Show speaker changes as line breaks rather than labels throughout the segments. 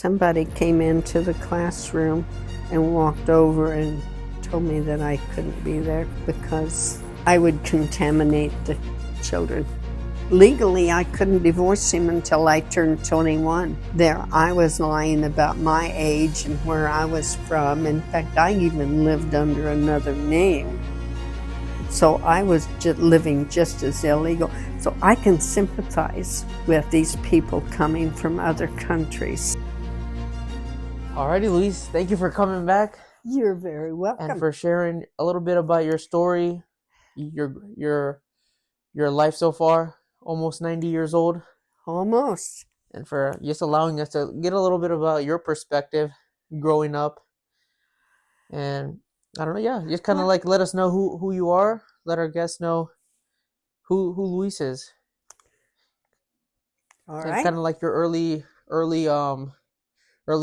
Somebody came into the classroom and walked over and told me that I couldn't be there because I would contaminate the children. Legally, I couldn't divorce him until I turned 21. There, I was lying about my age and where I was from. In fact, I even lived under another name. So I was just living just as illegal. So I can sympathize with these people coming from other countries.
Alrighty, Louise, thank you for coming back
You're very welcome.
and for sharing a little bit about your story, your life so far, almost 90 years old,
Almost.
and for just allowing us to get a little bit about your perspective growing up. And I don't know, yeah, just kind of like let us know who you are, let our guests know who Louise is.
All
And
right.
kind of like your early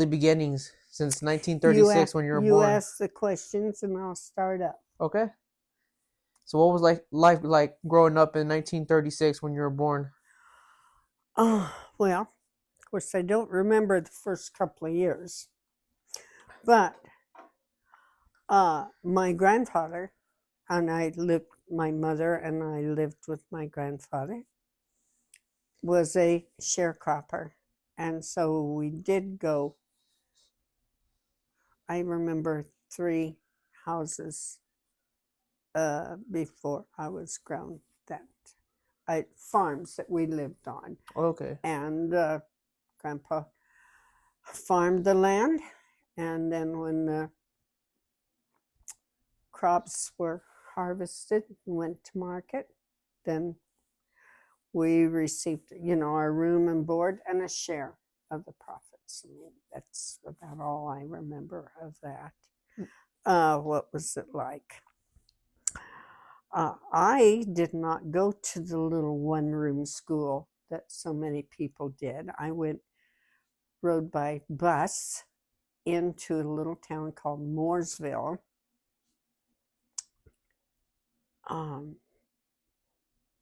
beginnings since 1936 when you were
You
born.
ask the questions and I'll start up.
Okay. So what was life like growing up in 1936 when you were born?
Oh, well, of course, I don't remember the first couple of years. But my grandfather my mother and I lived with my grandfather, was a sharecropper. And so we did go, I remember 3 houses before I was grown farms that we lived on.
Okay.
And Grandpa farmed the land, and then when the crops were harvested and went to market, then we received, our room and board and a share of the profits. I mean, that's about all I remember of that. What was it like? I did not go to the little one-room school that so many people did. I rode by bus into a little town called Mooresville.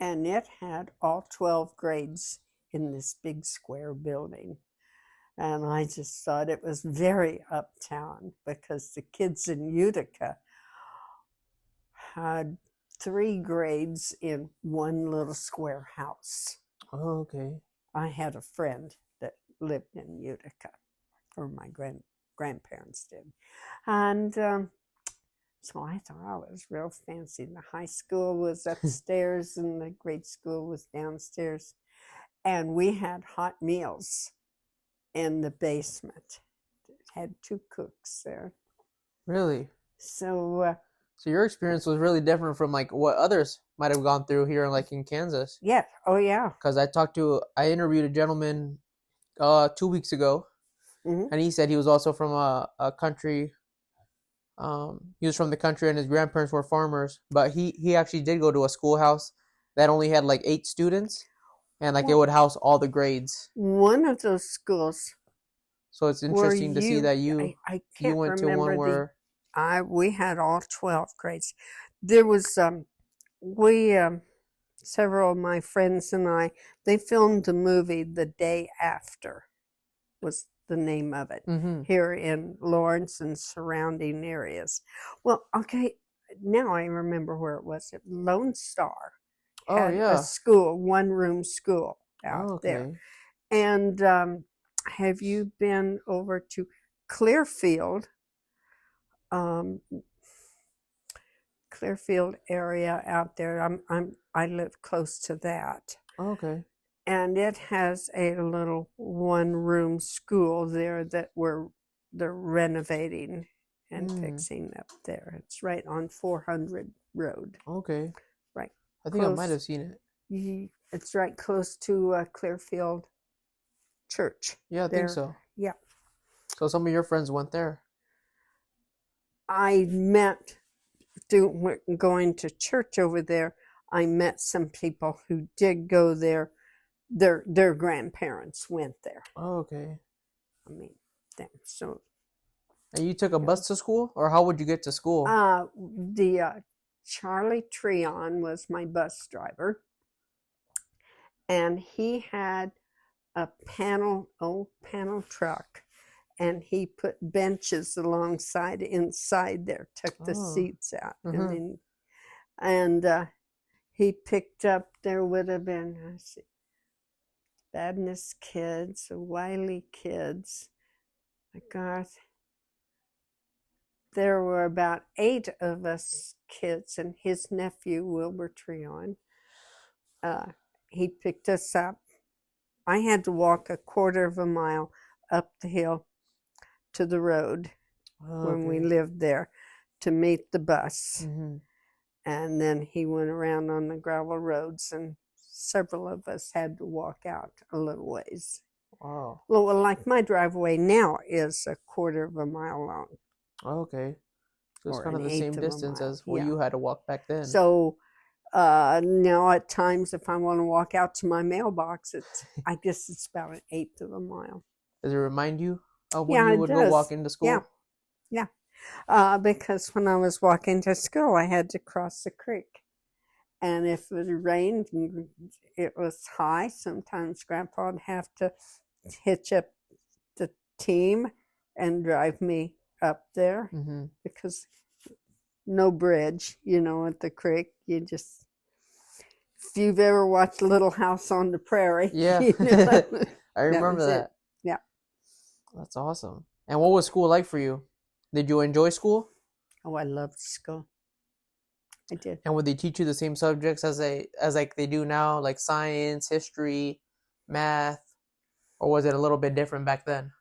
And it had all 12 grades in this big square building. And I just thought it was very uptown because the kids in Utica had 3 grades in one little square house.
Oh, okay.
I had a friend that lived in Utica, or my grandparents did. And so I thought I was real fancy. The high school was upstairs and the grade school was downstairs. And we had hot meals in the basement. It had 2 cooks there.
Really?
So
your experience was really different from like what others might have gone through here in Kansas.
yeah. Oh, yeah.
Because I interviewed a gentleman 2 weeks ago, and he said he was also from a country. He was from the country and his grandparents were farmers, but he actually did go to a schoolhouse that only had like 8 students, and it would house all the grades.
One of those schools.
So it's interesting to see that you went to one where
we had all 12 grades. There was several of my friends and I, they filmed the movie The Day After was the name of it, here in Lawrence and surrounding areas. Well, okay, now I remember where it was. At Lone Star had a school, one-room school out there. And have you been over to Clearfield? Clearfield area out there. I live close to that.
Okay.
And it has a little one-room school there that they're renovating and fixing up there. It's right on 400 Road.
Okay.
Right.
I think I might have seen it.
It's right close to Clearfield Church.
Yeah, I think so.
Yeah.
So some of your friends went there.
I met, going to church over there, I met some people who did go there. Their grandparents went there.
Oh, okay.
I mean, so.
And you took a bus to school, or how would you get to school?
Charlie Treon was my bus driver, and he had a panel truck and he put benches alongside inside there, took the seats out, and he picked up. There would have been, let's see, Badness kids, Wiley kids. My God, there were about 8 of us kids, and his nephew Wilbur Treon. He picked us up. I had to walk a quarter of a mile up the hill to the road when we lived there to meet the bus. And then he went around on the gravel roads, and several of us had to walk out a little ways.
Wow.
Well, like my driveway now is a quarter of a mile long.
Okay. So it's kind of the same distance as what you had to walk back then.
So now at times if I want to walk out to my mailbox, I guess it's about an 1/8 of a mile.
Does it remind you of when you would go walk into school?
Yeah. Because when I was walking to school, I had to cross the creek. And if it rained and it was high, sometimes Grandpa would have to hitch up the team and drive me up there because no bridge, at the creek. You just, if you've ever watched Little House on the Prairie.
Yeah. I remember that.
Yeah.
That's awesome. And what was school like for you? Did you enjoy school?
Oh, I loved school. I did.
And would they teach you the same subjects as like they do now, like science, history, math, or was it a little bit different back then?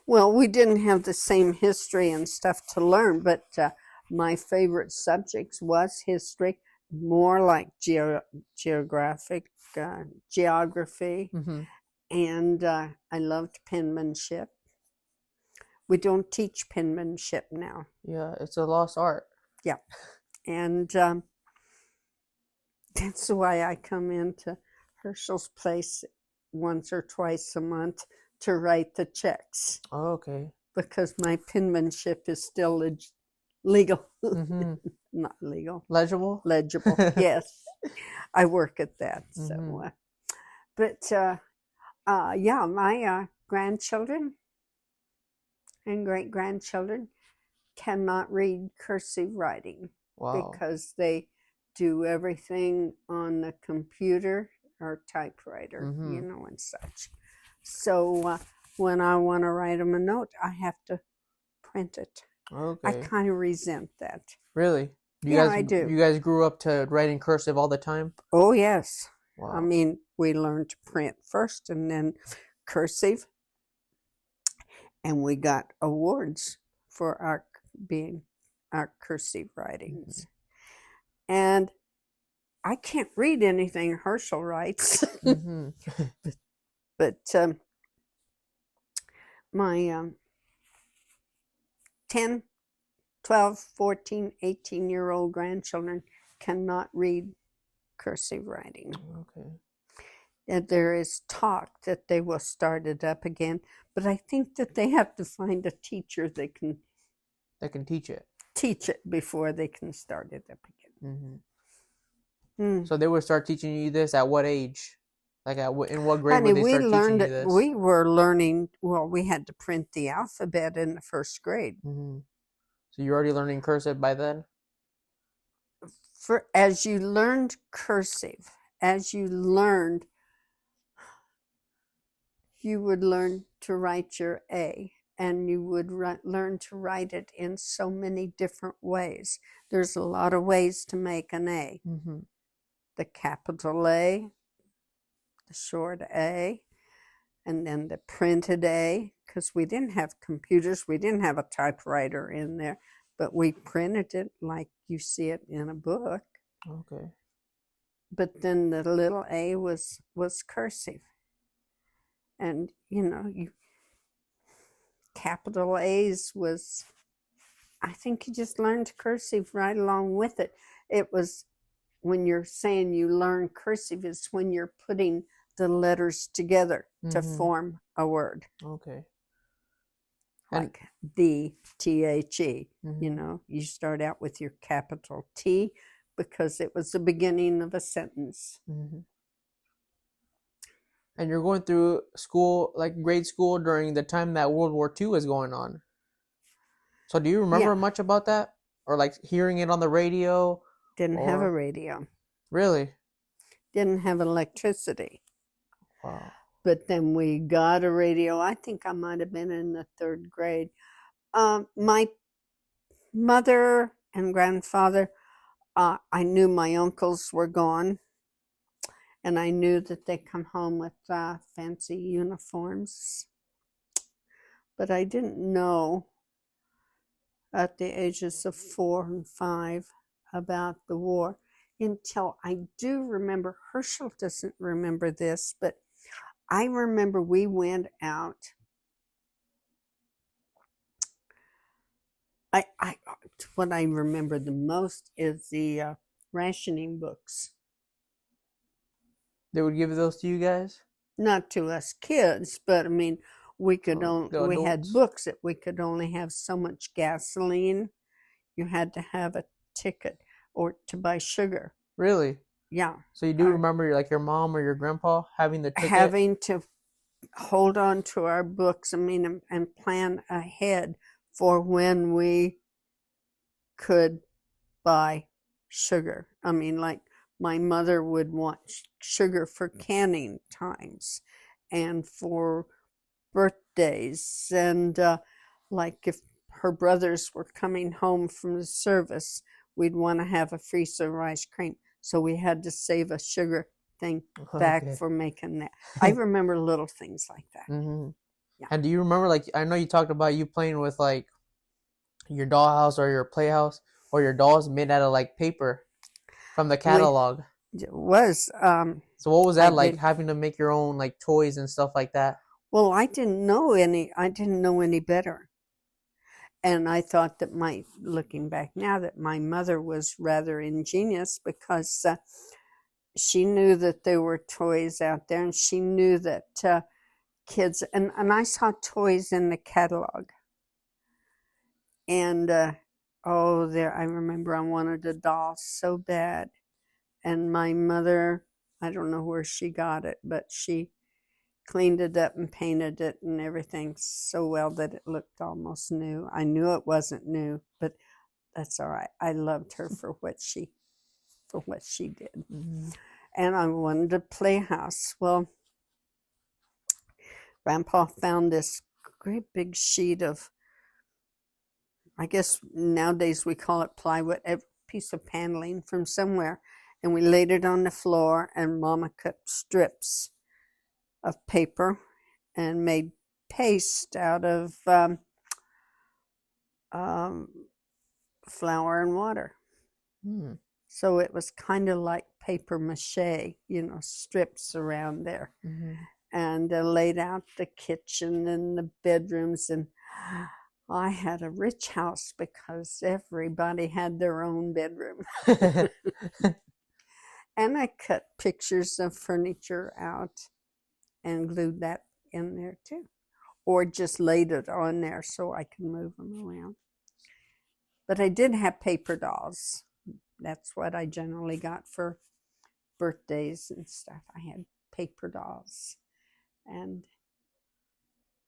Well, we didn't have the same history and stuff to learn, but my favorite subjects was history, more like geography, and I loved penmanship. We don't teach penmanship now.
Yeah, it's a lost art.
Yeah. And that's why I come into Herschel's place once or twice a month to write the checks.
Oh, okay.
Because my penmanship is still legal. Not legal.
Legible?
Legible, yes. I work at that. So, but my grandchildren and great-grandchildren cannot read cursive writing.
Wow.
Because they do everything on the computer or typewriter, and such. So when I want to write them a note, I have to print it.
Okay.
I kind of resent that.
Really?
I do.
You guys grew up to writing cursive all the time?
Oh, yes.
Wow.
I mean, we learned to print first and then cursive. And we got awards for our cursive writings. And I can't read anything Herschel writes. But my 10, 12, 14, 18-year-old grandchildren cannot read cursive writing.
Okay.
And there is talk that they will start it up again, but I think that they have to find a teacher that can
teach it.
Teach it before they can start it up again.
So they would start teaching you this at what age? Like in what grade
Honey,
would they start teaching you this?
We were learning, we had to print the alphabet in the first grade.
So you're already learning cursive by then?
As you learned cursive, you would learn to write your A, and you would learn to write it in so many different ways. There's a lot of ways to make an A. The capital A, the short A, and then the printed A, because we didn't have computers, we didn't have a typewriter in there, but we printed it like you see it in a book.
Okay. But
then the little A was cursive. And, capital A's was, I think you just learned cursive right along with it. It was, when you're saying you learn cursive, is when you're putting the letters together to form a word.
Okay.
Like the T-H-E, you start out with your capital T because it was the beginning of a sentence.
And you're going through school, like grade school, during the time that World War II was going on. So do you remember much about that? Or like hearing it on the radio?
Didn't have a radio.
Really?
Didn't have electricity.
Wow.
But then we got a radio. I think I might have been in the 3rd grade. My mother and grandfather, I knew my uncles were gone. And I knew that they come home with fancy uniforms. But I didn't know at the ages of 4 and 5 about the war until I do remember. Herschel doesn't remember this, but I remember we went out. What I remember the most is the rationing books.
They would give those to you guys?
Not to us kids, but I mean, we had books that we could only have so much gasoline. You had to have a ticket or to buy sugar.
Really?
Yeah.
So you do remember like your mom or your grandpa having the ticket?
Having to hold on to our books, I mean, and plan ahead for when we could buy sugar. I mean, like my mother would want sugar for canning times and for birthdays, and like if her brothers were coming home from the service, we'd want to have a freezer of ice cream, so we had to save a sugar thing back for making that. I remember little things like that.
Mm-hmm. Yeah. And do you remember, like, I know you talked about you playing with like your dollhouse or your playhouse or your dolls made out of like paper from the catalog?
It was.
So what was that like, having to make your own like toys and stuff like that?
Well, I didn't know any better. And I thought that looking back now, that my mother was rather ingenious, because she knew that there were toys out there, and she knew that kids, and I saw toys in the catalog. And I remember I wanted a doll so bad. And my mother, I don't know where she got it, but she cleaned it up and painted it and everything so well that it looked almost new. I knew it wasn't new, but that's all right. I loved her for what she did. Mm-hmm. And I wanted a playhouse. Well, Grandpa found this great big sheet of, I guess nowadays we call it plywood, a piece of paneling from somewhere, and we laid it on the floor, and Mama cut strips of paper and made paste out of flour and water. Mm. So it was kind of like paper mache, strips around there. Mm-hmm. And laid out the kitchen and the bedrooms. And I had a rich house because everybody had their own bedroom. And I cut pictures of furniture out and glued that in there too, or just laid it on there so I could move them around. But I did have paper dolls. That's what I generally got for birthdays and stuff. I had paper dolls. And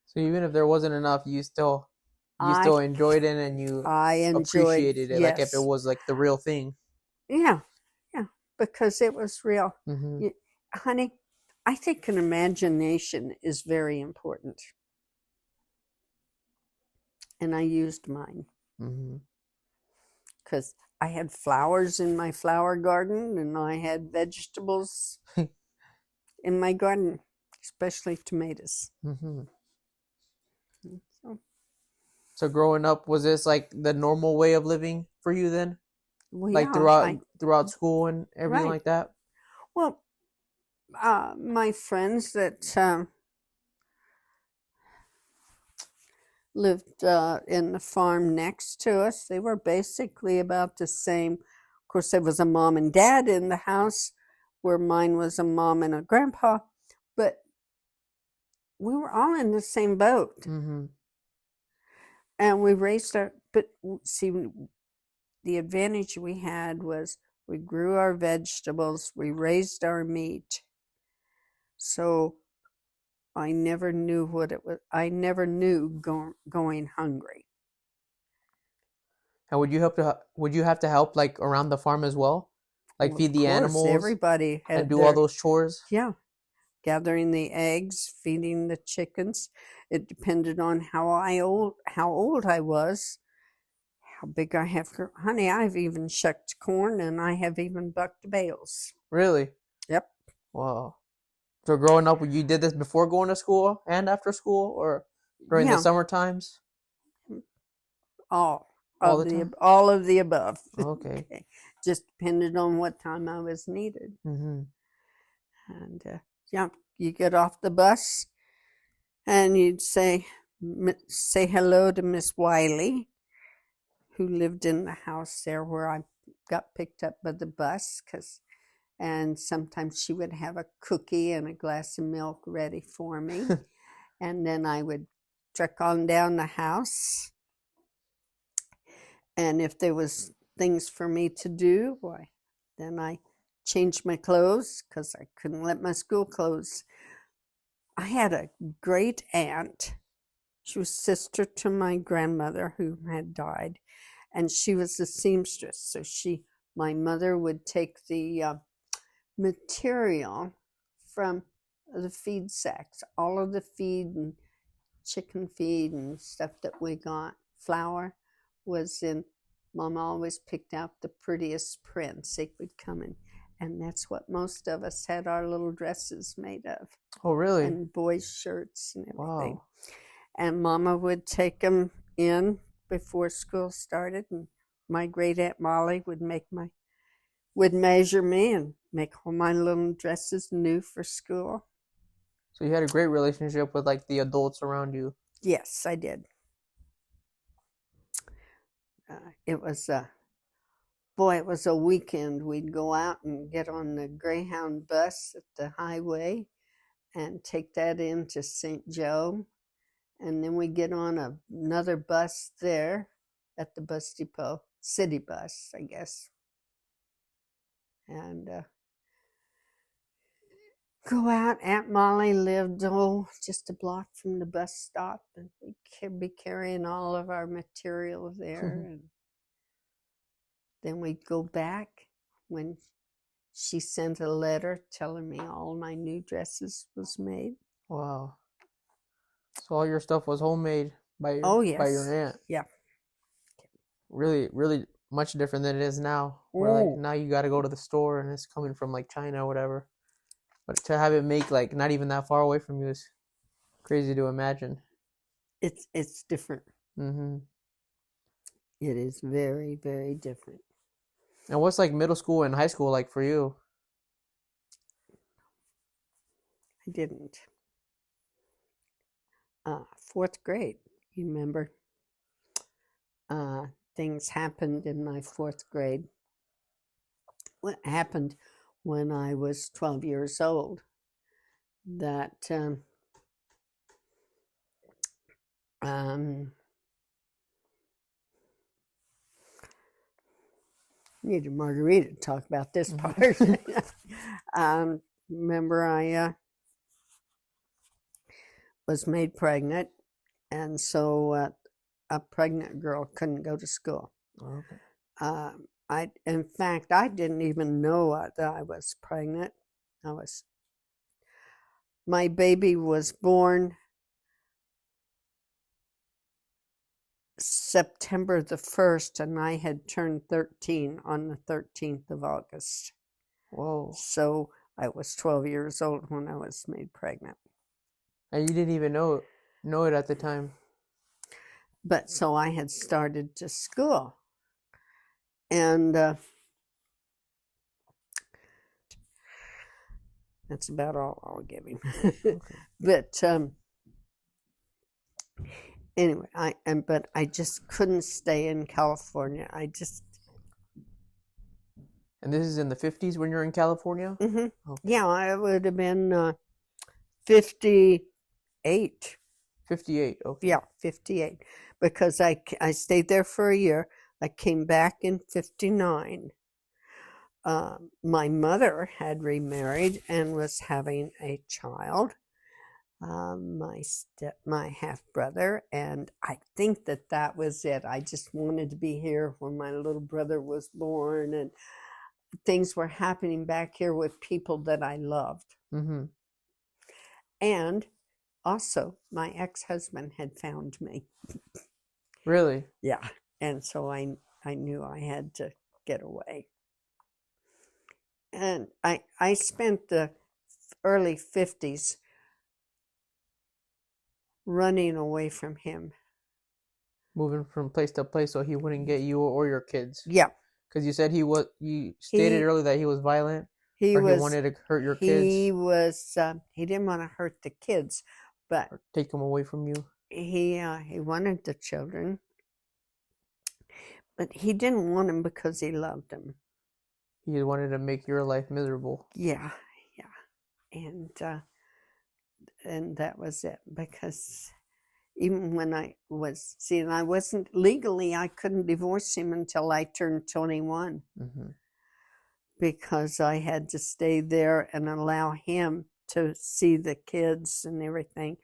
so even if there wasn't enough, you still enjoyed it, and you appreciated it, yes. Like if it was like the real thing.
Yeah, because it was real. Mm-hmm. Honey, I think an imagination is very important. And I used mine. Because I had flowers in my flower garden, and I had vegetables in my garden, especially tomatoes. Mm-hmm.
So growing up, was this like the normal way of living for you then? Well, like throughout school and everything like that?
Well, my friends that lived in the farm next to us, they were basically about the same. Of course, there was a mom and dad in the house, where mine was a mom and a grandpa, but we were all in the same boat. Mm-hmm. And we raised but see, the advantage we had was we grew our vegetables, we raised our meat. So I never knew what it was. I never knew going hungry.
And would you have to help like around the farm as well? Like
Well,
feed
of
the
course,
animals
everybody
and
had
do all
their,
those chores?
yeah, gathering the eggs, feeding the chickens. It depended on how old I was, how big I have. Honey, I've even shucked corn and I have even bucked bales.
Really?
Yep.
Wow. So growing up, you did this before going to school and after school, or during the
Yeah,
summer times?
all
All
of
the time?
the above.
Okay.
Okay. Just depended on what time I was needed.
Mm-hmm.
And yeah, you get off the bus and you'd say hello to Miss Wiley, who lived in the house there where I got picked up by the bus, and sometimes she would have a cookie and a glass of milk ready for me. And then I would trek on down the house. And if there was things for me to do, why, then I changed my clothes because I couldn't let my school clothes. I had a great aunt. She was sister to my grandmother who had died, and she was a seamstress. So my mother would take the material from the feed sacks, all of the feed and chicken feed and stuff that we got. Flour was in. Mom always picked out the prettiest prints. They would come in, and that's what most of us had our little dresses made of.
Oh, really?
And boys' shirts and everything.
Wow.
And Mama would take them in before school started, and my great aunt Molly would measure me and make all my little dresses new for school.
So you had a great relationship with like the adults around you.
Yes, I did. It was a weekend. We'd go out and get on the Greyhound bus at the highway and take that into St. Joe. And then we get on another bus there at the bus depot, city bus, I guess. And go out. Aunt Molly lived, just a block from the bus stop. And we'd be carrying all of our material there. And then we'd go back when she sent a letter telling me all my new dresses was made.
Wow. So all your stuff was homemade by your aunt.
Yeah.
Really, really much different than it is now. Where like now you got to go to the store and it's coming from like China or whatever. But to have it make like not even that far away from you is crazy to imagine.
It's different.
Mm-hmm.
It is very, very different.
And what's like middle school and high school like for you?
I didn't. Fourth grade, you remember? Things happened in my fourth grade. What happened when I was 12 years old? That need a margarita to talk about this part. Remember, I was made pregnant, and so a pregnant girl couldn't go to school.
Okay.
In fact, I didn't even know that I was pregnant. My baby was born September the 1st, and I had turned 13 on the 13th of August.
Whoa.
So I was 12 years old when I was made pregnant.
And you didn't even know it at the time.
But so I had started to school. And that's about all I'll give him. Okay. But anyway, I just couldn't stay in California.
And this is in the 50s when you're in California?
Mm-hmm.
Okay.
Yeah, I would have been 58.
58, okay.
Yeah, 58. Because I stayed there for a year. I came back in 59. My mother had remarried and was having a child. my half brother, and I think that was it. I just wanted to be here when my little brother was born, and things were happening back here with people that I loved.
Mm-hmm.
And also, my ex-husband had found me.
Really?
Yeah, and so I knew I had to get away. And I spent the early 50s running away from him.
Moving from place to place so he wouldn't get you or your kids.
Yeah.
Because you said you stated earlier that he was violent,
he
or he
was
wanted to hurt your kids,
he didn't want to hurt the kids, but
or take them away from you.
he wanted the children, but he didn't want them because he loved them.
He wanted to make your life miserable.
Yeah, and that was it. Because even when I wasn't legally, I couldn't divorce him until I turned 21.
Mm-hmm.
Because I had to stay there and allow him to see the kids and everything.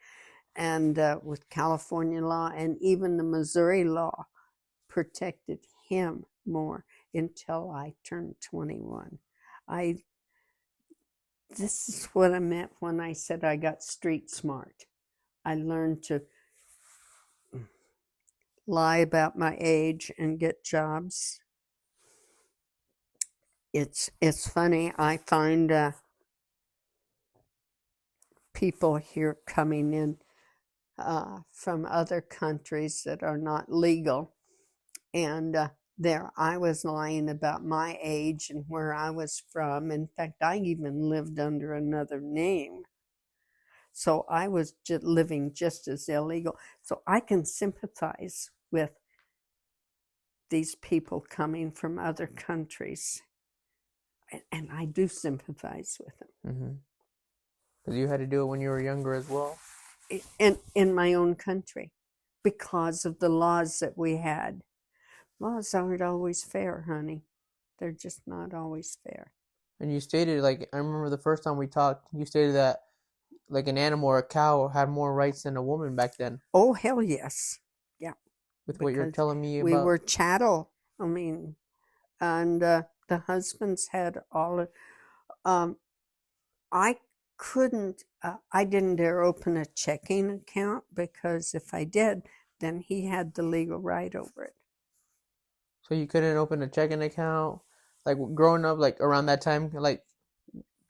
And with California law and even the Missouri law protected him more until I turned 21. This is what I meant when I said I got street smart. I learned to lie about my age and get jobs. It's funny. I find people here coming in from other countries that are not legal, and there I was lying about my age and where I was from. In fact, I even lived under another name, so I was just living just as illegal. So I can sympathize with these people coming from other countries, and I do sympathize with them.
Mm-hmm. Because you had to do it when you were younger as well.
In my own country, because of the laws that we had. Laws aren't always fair, honey. They're just not always fair.
And you stated, like, I remember the first time we talked, you stated that, like, an animal or a cow had more rights than a woman back then.
Oh, hell yes. Yeah.
With what you're telling me about.
We were chattel. I mean, and the husbands had all of, I couldn't, I didn't dare open a checking account, because if I did, then he had the legal right over it.
So you couldn't open a checking account? Like, growing up, like, around that time, like,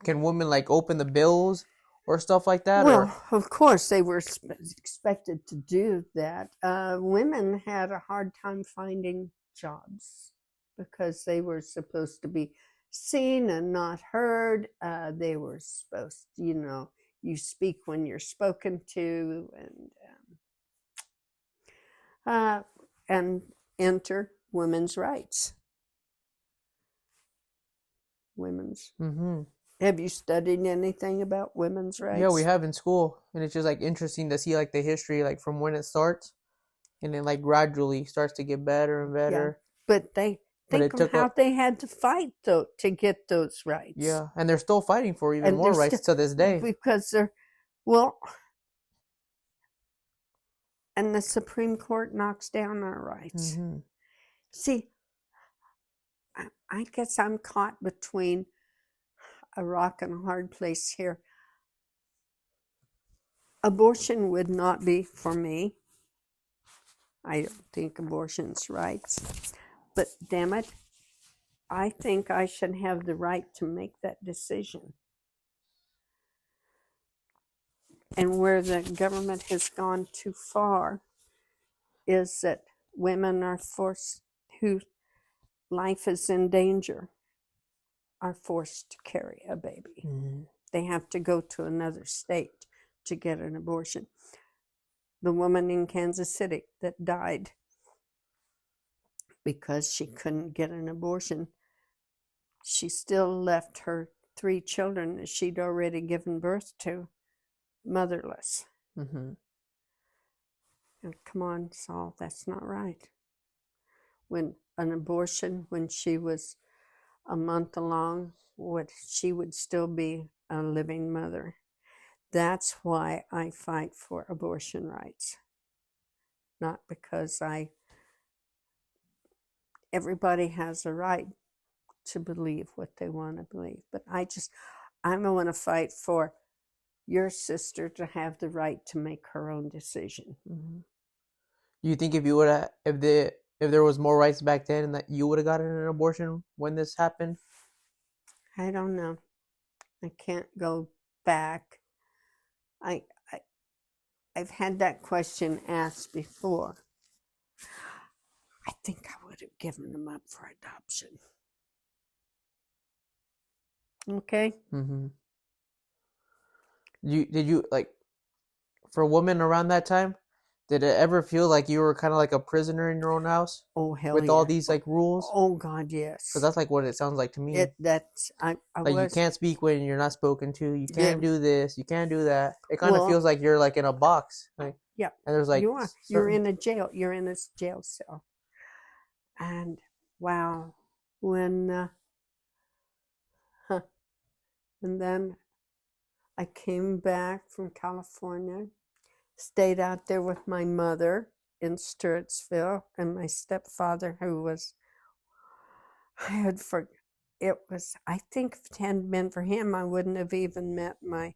can women, like, open the bills or stuff like that?
Well, of course, they were expected to do that. Women had a hard time finding jobs because they were supposed to be seen and not heard. They were supposed to, you speak when you're spoken to, and enter women's rights.
Mm-hmm.
Have you studied anything about women's rights?
Yeah, we have in school, and it's just, like, interesting to see, like, the history, like, from when it starts, and then, like, gradually starts to get better and better.
Yeah. But think of how they had to fight, though, to get those rights.
Yeah, and they're still fighting for even more rights to this day.
Because and the Supreme Court knocks down our rights.
Mm-hmm.
See, I guess I'm caught between a rock and a hard place here. Abortion would not be for me. I don't think abortion's rights. But damn it, I think I should have the right to make that decision. And where the government has gone too far is that women are forced, whose life is in danger, are forced to carry a baby.
Mm-hmm.
They have to go to another state to get an abortion. The woman in Kansas City that died because she couldn't get an abortion, she still left her 3 children that she'd already given birth to motherless.
Mm-hmm.
And come on, Saul, that's not right. When an abortion, when she was a month along, she would still be a living mother. That's why I fight for abortion rights. Not because everybody has a right to believe what they want to believe, but I want to fight for your sister to have the right to make her own decision.
Mm-hmm. You think if there was more rights back then, that you would have gotten an abortion when this happened?
I don't know. I can't go back. I've had that question asked before. I think I would have given them up for adoption. Okay.
Mm-hmm. Did you like, for a woman around that time, did it ever feel like you were kind of like a prisoner in your own house?
Oh, hell
with
yeah.
all these like rules?
Oh God, yes.
Because that's like what it sounds like to me. You can't speak when you're not spoken to. You can't do this. You can't do that. It kind of feels like you're like in a box. Like,
yeah.
And there's like
you're in a jail. You're in a jail cell. And wow, when and then I came back from California, stayed out there with my mother in Sturtsville, and my stepfather, who was, I think if it hadn't been for him, I wouldn't have even met I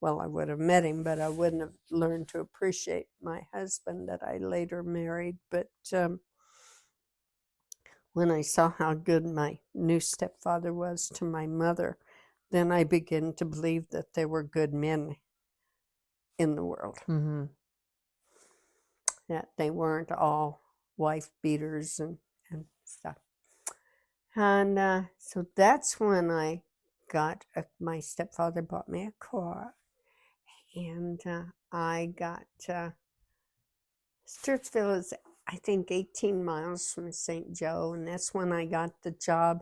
would have met him, but I wouldn't have learned to appreciate my husband that I later married. But when I saw how good my new stepfather was to my mother, then I began to believe that there were good men in the world.
Mm-hmm.
That they weren't all wife beaters and stuff. And so that's when I got, my stepfather bought me a car. And I got, Sturtsville is, I think, 18 miles from St. Joe. And that's when I got the job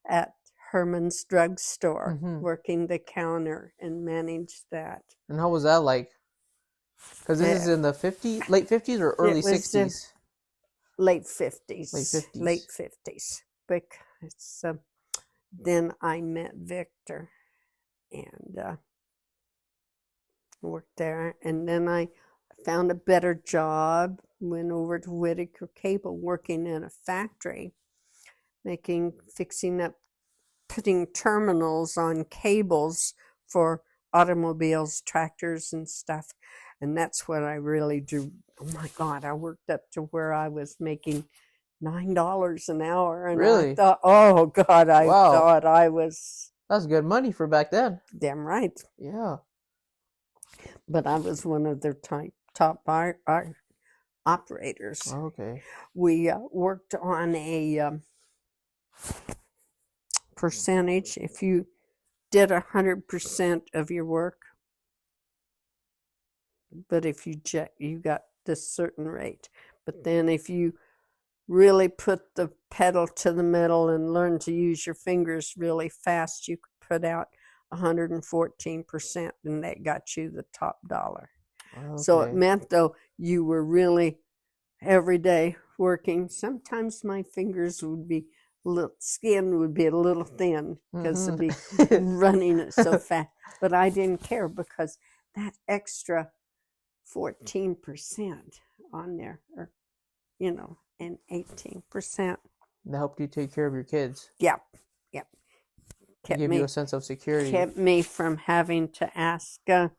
at Herman's drugstore, working the counter and managed that.
And how was that like? Because this is in the late 50s or early 60s?
Late 50s. Late 50s. Because then I met Victor and worked there. And then I found a better job, went over to Whitaker Cable, working in a factory, putting terminals on cables for automobiles, tractors, and stuff. And that's what I really do. Oh my God, I worked up to where I was making $9 an hour. And
really?
I thought, oh God, thought I was...
That's good money for back then.
Damn right.
Yeah.
But I was one of their top operators.
Okay.
We worked on a percentage. If you did 100% of your work, but if you got this certain rate. But then if you really put the pedal to the metal and learn to use your fingers really fast, you could put out 114%, and that got you the top dollar. Okay. So it meant, though, you were really every day working. Sometimes my fingers would be skin would be a little thin because it'd be running it so fast. But I didn't care, because that extra 14% on there, and 18%.
That helped you take care of your kids.
Yep.
Give you a sense of security.
Kept me from having to ask. Even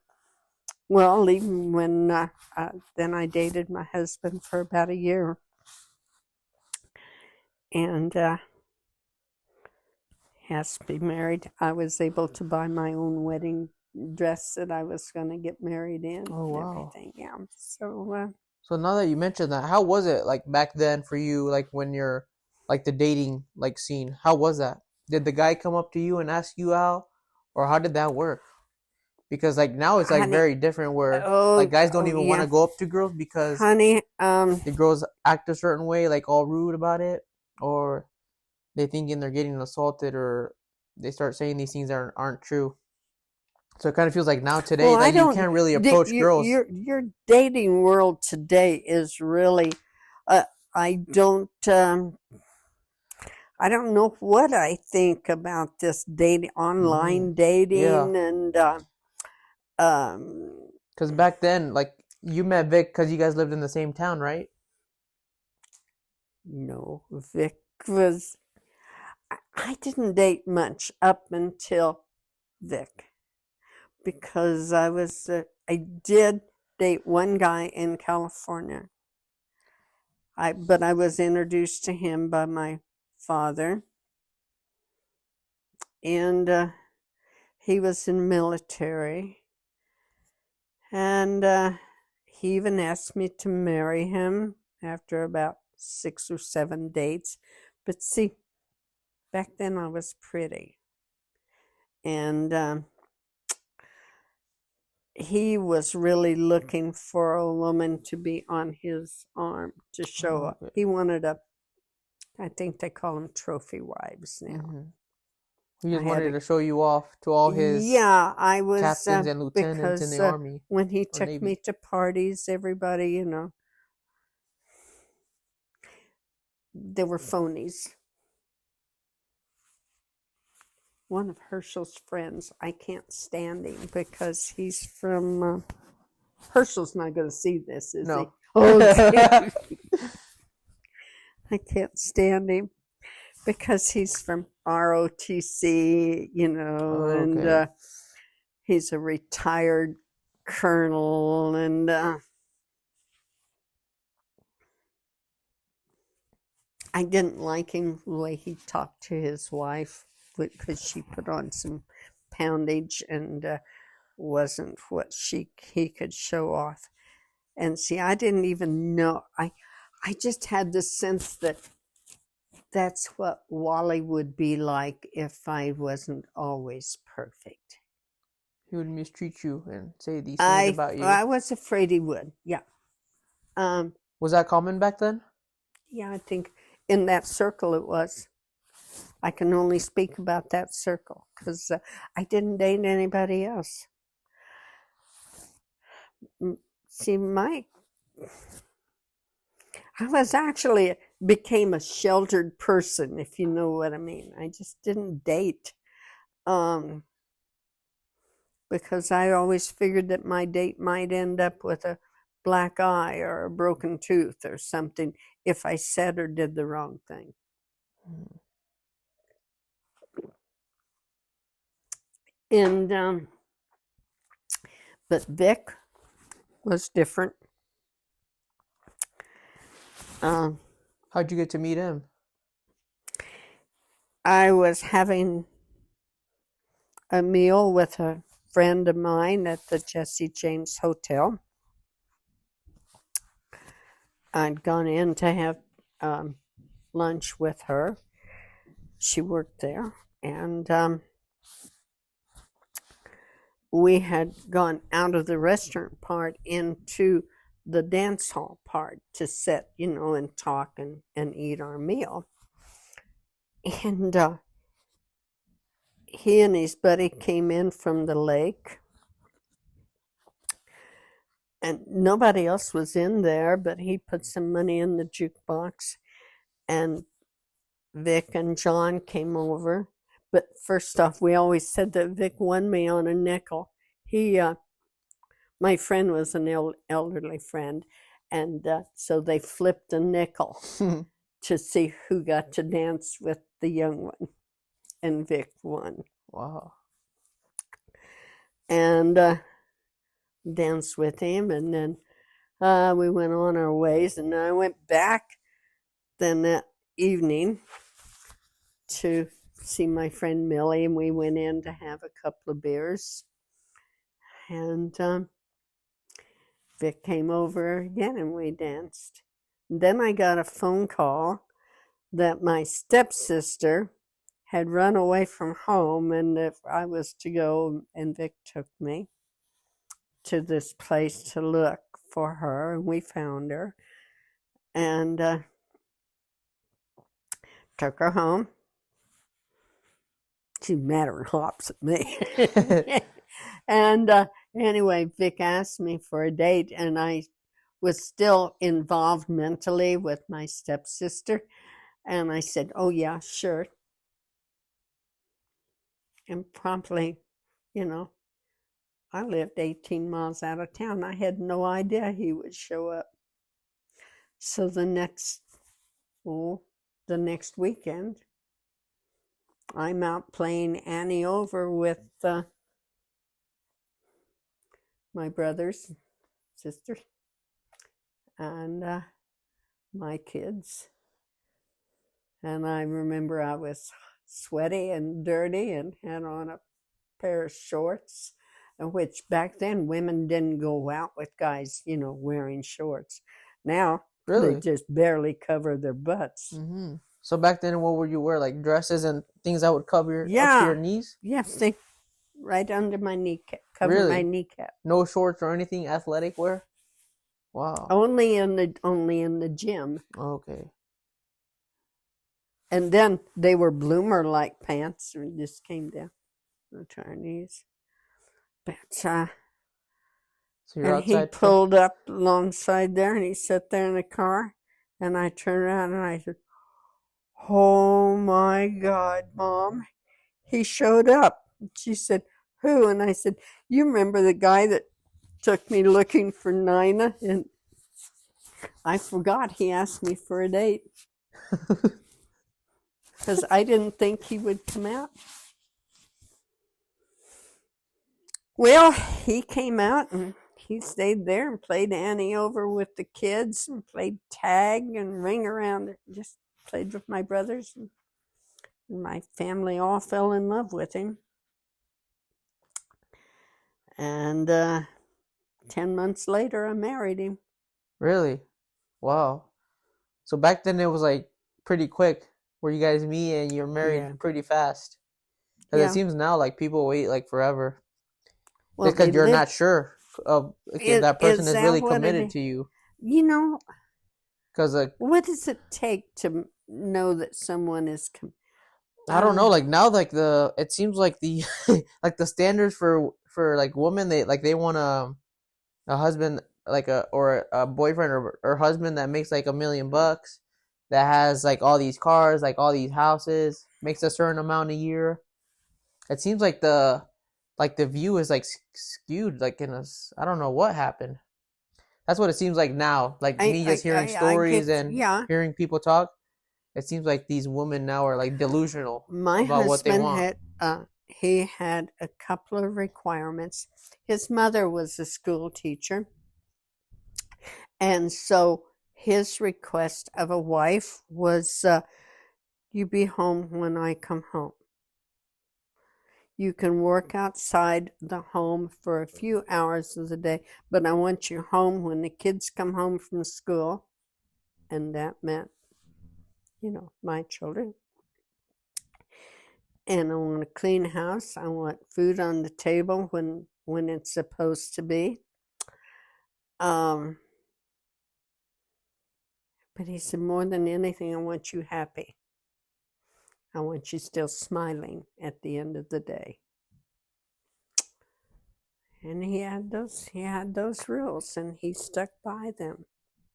when then I dated my husband for about a year, and has to be married. I was able to buy my own wedding dress that I was going to get married in. Oh wow! Everything, yeah.
So now that you mentioned that, how was it like back then for you? Like when you're like the dating like scene, how was that? Did the guy come up to you and ask you out, or how did that work? Because like now it's like very different, where like guys don't even want to go up to girls because the girls act a certain way, like all rude about it, or they thinking they're getting assaulted, or they start saying these things that aren't true. So it kind of feels like now today that you can't really approach girls.
Your dating world today is really, I don't know what I think about this online dating, and
Because back then, like, you met Vic because you guys lived in the same town, right?
No, Vic was. I didn't date much up until Vic, because I did date one guy in California. But I was introduced to him by my father, and he was in the military, and he even asked me to marry him after about 6 or 7 dates. But see, back then I was pretty, and he was really looking for a woman to be on his arm to show up.
Okay.
He wanted I think they call them trophy wives now.
Mm-hmm. He just wanted to show you off to all his
I was
captains and lieutenants in
because
the army
when he
or
took
navy.
me to parties, everybody, they were phonies. One of Herschel's friends, I can't stand him because he's from. Herschel's not going to see this, is he?
No.
Okay. I can't stand him because he's from ROTC,
Okay.
and he's a retired colonel, and I didn't like him the way he talked to his wife, because she put on some poundage and wasn't what he could show off. And see, I didn't even know. I just had the sense that that's what Wally would be like if I wasn't always perfect.
He would mistreat you and say these things about you.
I was afraid he would. Yeah.
Was that common back then?
Yeah, I think in that circle it was. I can only speak about that circle because I didn't date anybody else. See, I was actually became a sheltered person, if you know what I mean. I just didn't date because I always figured that my date might end up with a black eye or a broken tooth or something if I said or did the wrong thing. And but Vic was different.
How'd you get to meet him?
I was having a meal with a friend of mine at the Jesse James Hotel. I'd gone in to have lunch with her. She worked there, and we had gone out of the restaurant part into the dance hall part to sit, and talk and eat our meal. And he and his buddy came in from the lake, and nobody else was in there, but he put some money in the jukebox, and Vic and John came over. But first off, we always said that Vic won me on a nickel. My friend was an elderly friend, and so they flipped a nickel to see who got to dance with the young one, and Vic won.
Wow.
And danced with him, and then we went on our ways, and I went back then that evening to see my friend Millie, and we went in to have a couple of beers, and Vic came over again and we danced. Then I got a phone call that my stepsister had run away from home, and if I was to go, and Vic took me to this place to look for her, and we found her, and took her home. She madder hops at me. And anyway, Vic asked me for a date, and I was still involved mentally with my stepsister, and I said, "Oh yeah, sure." And promptly, I lived 18 miles out of town. I had no idea he would show up. So the next weekend, I'm out playing Annie over with my brothers, sisters, and my kids. And I remember I was sweaty and dirty and had on a pair of shorts, which back then women didn't go out with guys, wearing shorts. Now they
Really?
just barely cover their butts.
Mm-hmm. So back then, what would you wear? Like dresses and things that would cover up to
Yeah.
your knees?
Yes, they right under my kneecap, cover my
Really?
kneecap.
No shorts or anything athletic wear? Wow.
Only in the gym.
Okay.
And then they were bloomer like pants and just came down to our knees. But
So you're
and he
outside.
pulled up alongside there and he sat there in the car, and I turned around and I said, "Oh my God, Mom, he showed up." She said, "Who?" And I said, "You remember the guy that took me looking for Nina?" And I forgot he asked me for a date because I didn't think he would come out. Well, he came out and he stayed there and played Annie over with the kids and played tag and ring around. Just played with my brothers, and my family all fell in love with him. And 10 months later, I married him.
Really? Wow. So back then it was like pretty quick where you guys meet and you're married pretty fast. Because it seems now like people wait like forever.
Well,
Because you're not sure of if that person is really committed to you. Because
what does it take to know that someone is
I don't know, like now, like it seems like the like the standards for like women, they want a husband like a boyfriend or husband that makes like $1 million, that has like all these cars, like all these houses, makes a certain amount a year. It seems like the view is like skewed, like I don't know what happened. That's what it seems like now. Like me just hearing stories and hearing people talk. It seems like these women now are like delusional about what they want.
He had a couple of requirements. His mother was a school teacher, and so his request of a wife was, "You be home when I come home. You can work outside the home for a few hours of the day, but I want you home when the kids come home from school." And that meant, my children. And I want a clean house. I want food on the table when it's supposed to be. But he said, "More than anything, I want you happy. I want you still smiling at the end of the day." And he had those rules, and he stuck by them.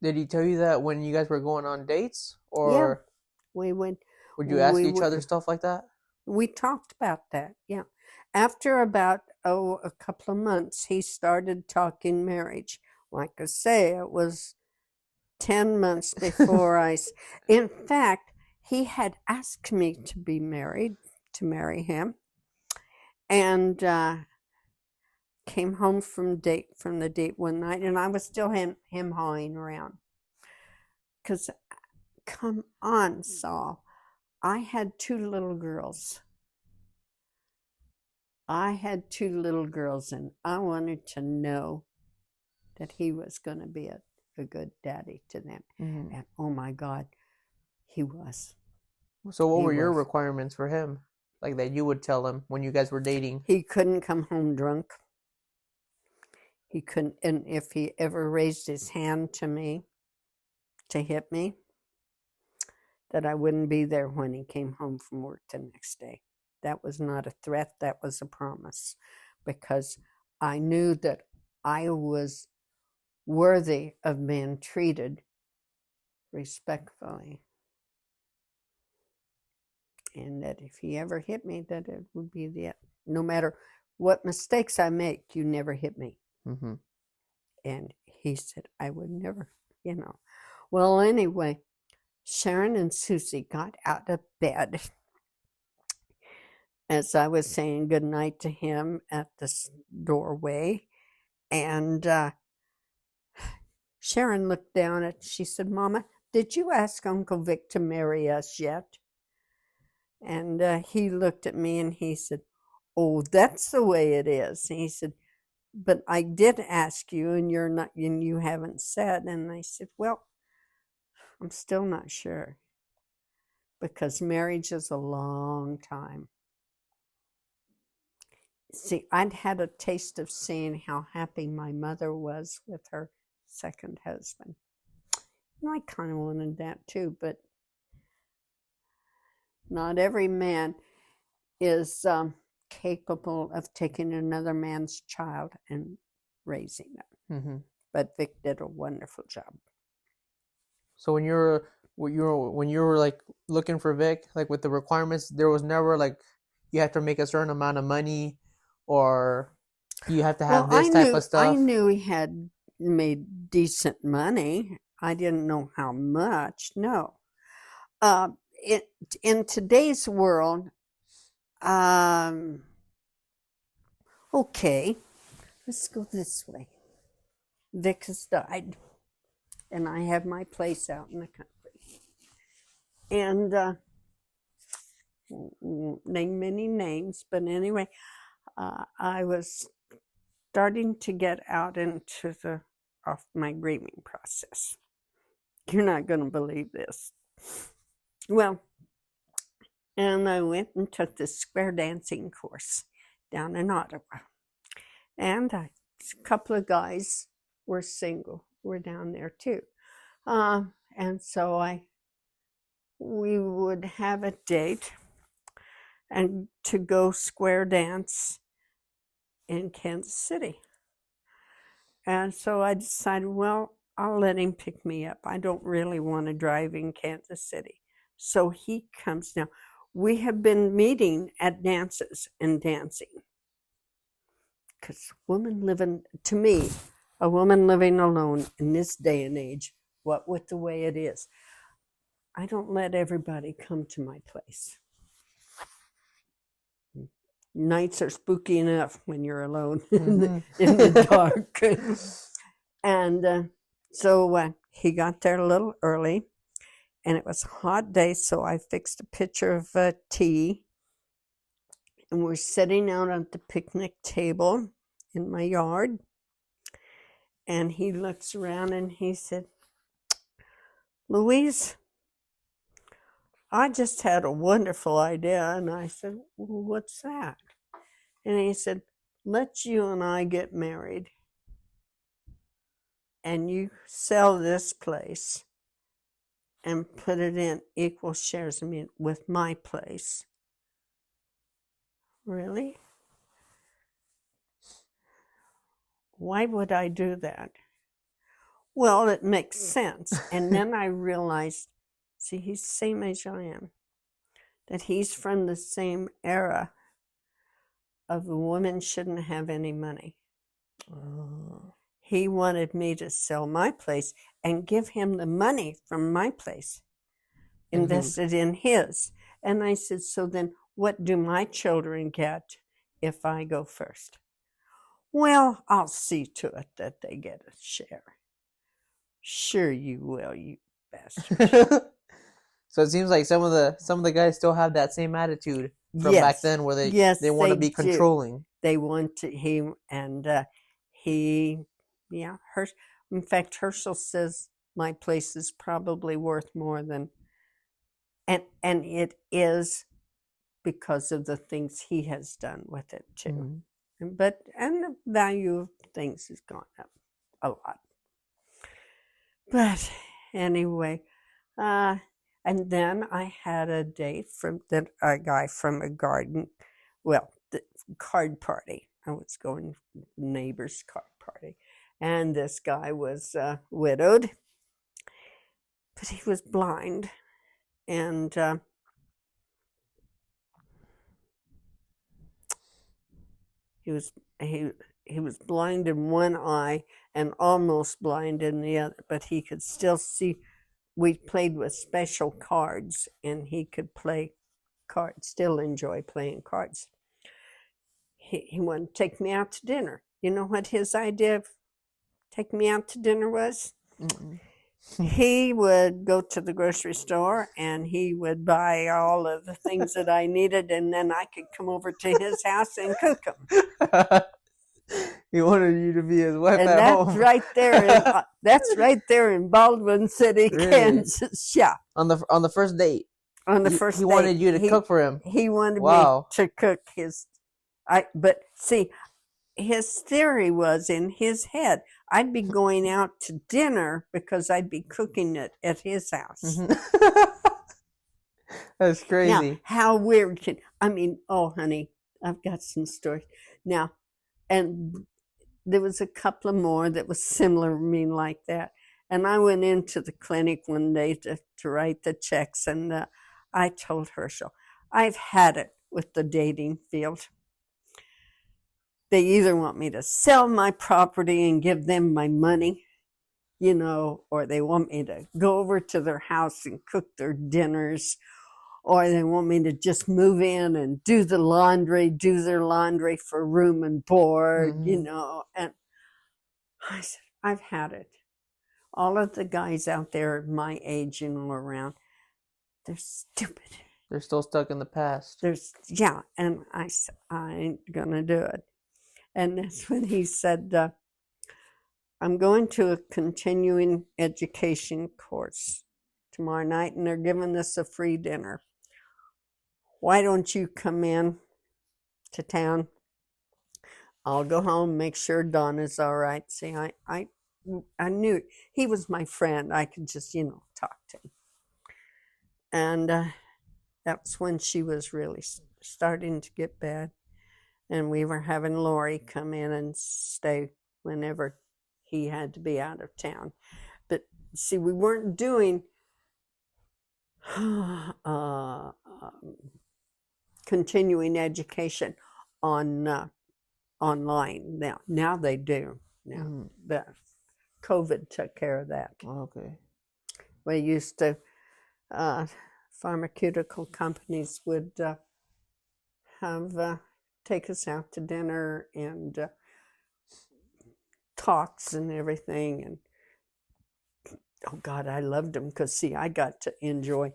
Did he tell you that when you guys were going on dates, or
yeah, we would
you ask each other stuff like that?
We talked about that. Yeah. After about a couple of months, he started talking marriage. Like I say, it was 10 months before in fact, he had asked me to marry him, and came home from the date one night, and I was still him hawing around. Because, come on, Saul, I had two little girls. And I wanted to know that he was going to be a good daddy to them.
Mm-hmm.
And oh my God, he was.
So what were your requirements for him? Like that you would tell him when you guys were dating?
He couldn't come home drunk. He couldn't, and if he ever raised his hand to me to hit me, that I wouldn't be there when he came home from work the next day. That was not a threat, that was a promise, because I knew that I was worthy of being treated respectfully. And that if he ever hit me, that it would be the, no matter what mistakes I make, you never hit me.
Mm-hmm.
And he said, I would never, you know. Well, anyway, Sharon and Susie got out of bed as I was saying goodnight to him at the doorway. And Sharon looked down at, she said, Mama, did you ask Uncle Vic to marry us yet? And he looked at me and he said, oh, that's the way it is. And he said, but I did ask you and you're not, and you haven't said. And I said, well, I'm still not sure, because marriage is a long time. See, I'd had a taste of seeing how happy my mother was with her second husband. And I kind of wanted that too, but not every man is capable of taking another man's child and raising them.
Mm-hmm.
But Vic did a wonderful job.
So when you were like looking for Vic, like with the requirements, there was never like you have to make a certain amount of money, or you have to have this type of stuff.
I knew he had made decent money. I didn't know how much. No. In today's world, okay, let's go this way. Vic has died, and I have my place out in the country. And name many names, but anyway, I was starting to get out into my grieving process. You're not going to believe this. Well, and I went and took this square dancing course down in Ottawa. And a couple of guys were single, were down there too. And so we would have a date and to go square dance in Kansas City. And so I decided, well, I'll let him pick me up. I don't really want to drive in Kansas City. So he comes down. We have been meeting at dances and dancing. Because to me, a woman living alone in this day and age, what with the way it is, I don't let everybody come to my place. Nights are spooky enough when you're alone in the dark. And so he got there a little early, and it was a hot day, so I fixed a pitcher of tea, and we're sitting out at the picnic table in my yard, and he looks around and he said, Louise, I just had a wonderful idea. And I said, well, what's that? And he said, let's you and I get married, and you sell this place and put it in equal shares with my place. Really? Why would I do that? Well, it makes sense. And then I realized, see, he's the same age I am, that he's from the same era of the woman shouldn't have any money. He wanted me to sell my place and give him the money from my place, invested in his. And I said, so then what do my children get if I go first? Well, I'll see to it that they get a share. Sure you will, you bastard.
So it seems like some of the guys still have that same attitude from back then, where they want to be controlling.
They want to in fact, Herschel says my place is probably worth more than, and it is because of the things he has done with it too. And the value of things has gone up a lot. But anyway, and then I had a date from a guy from a the card party. I was going to the neighbor's card party. And this guy was widowed, but he was blind. And He was he was blind in one eye and almost blind in the other, but he could still see. We played with special cards, and he could play cards, still enjoy playing cards. He wanted to take me out to dinner. You know what his idea of taking me out to dinner was? He would go to the grocery store and he would buy all of the things that I needed, and then I could come over to his house and cook them.
He wanted you to be his wife
And
at
that's
home.
that's right there in Baldwin City,
Really?
Kansas. Yeah.
On the first date.
On the first
he
date,
wanted you to cook for him.
He wanted
Wow.
me to cook but see, his theory was in his head, I'd be going out to dinner because I'd be cooking it at his house.
That's crazy.
Now, how weird oh, honey, I've got some stories. Now, and there was a couple of more that was similar, like that. And I went into the clinic one day to write the checks, and I told Herschel, I've had it with the dating field. They either want me to sell my property and give them my money, or they want me to go over to their house and cook their dinners, or they want me to just move in and do their laundry for room and board, And I said, I've had it. All of the guys out there my age and around, they're stupid.
They're still stuck in the past.
And I said, I ain't gonna do it. And that's when he said, I'm going to a continuing education course tomorrow night, and they're giving us a free dinner. Why don't you come in to town? I'll go home, make sure Donna's all right. See, I knew he was my friend. I could just, talk to him. And that's when she was really starting to get bad. And we were having Lori come in and stay whenever he had to be out of town. But see, we weren't doing continuing education on online. Now they do. Now the COVID took care of that.
Okay.
We used to, pharmaceutical companies would have take us out to dinner and talks and everything. And oh God, I loved them because see, I got to enjoy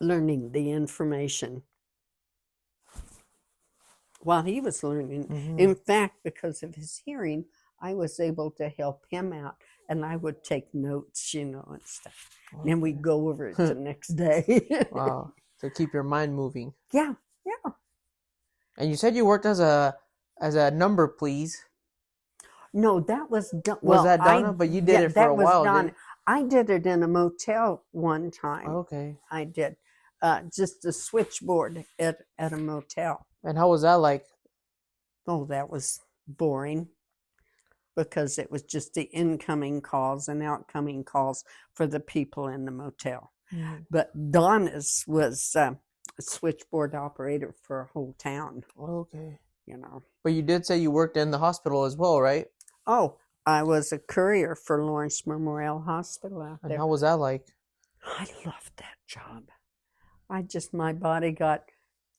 learning the information while he was learning. In fact, because of his hearing, I was able to help him out, and I would take notes, and stuff. Okay. And then we'd go over it the next day.
Wow. To keep your mind moving.
Yeah.
And you said you worked as a number, please.
No, that was
was that Donna? But you did it for a while.
Donna. I did it in a motel one time.
Okay.
I did just a switchboard at a motel.
And how was that like?
Oh, that was boring because it was just the incoming calls and outgoing calls for the people in the motel. But Donna's was a switchboard operator for a whole town.
Okay.
But
you did say you worked in the hospital as well, right?
Oh, I was a courier for Lawrence Memorial Hospital out there.
And how was that like?
I loved that job. My body got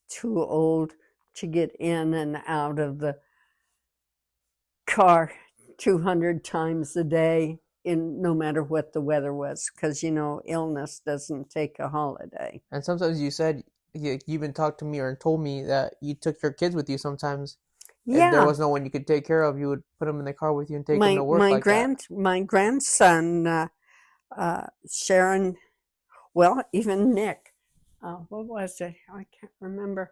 too old to get in and out of the car 200 times a day, no matter what the weather was, because illness doesn't take a holiday.
And sometimes you said you even talked to me or told me that you took your kids with you sometimes.
Yeah.
If there was no one you could take care of, you would put them in the car with you and take them to work
My grandson, Sharon, well, even Nick, what was it? I can't remember.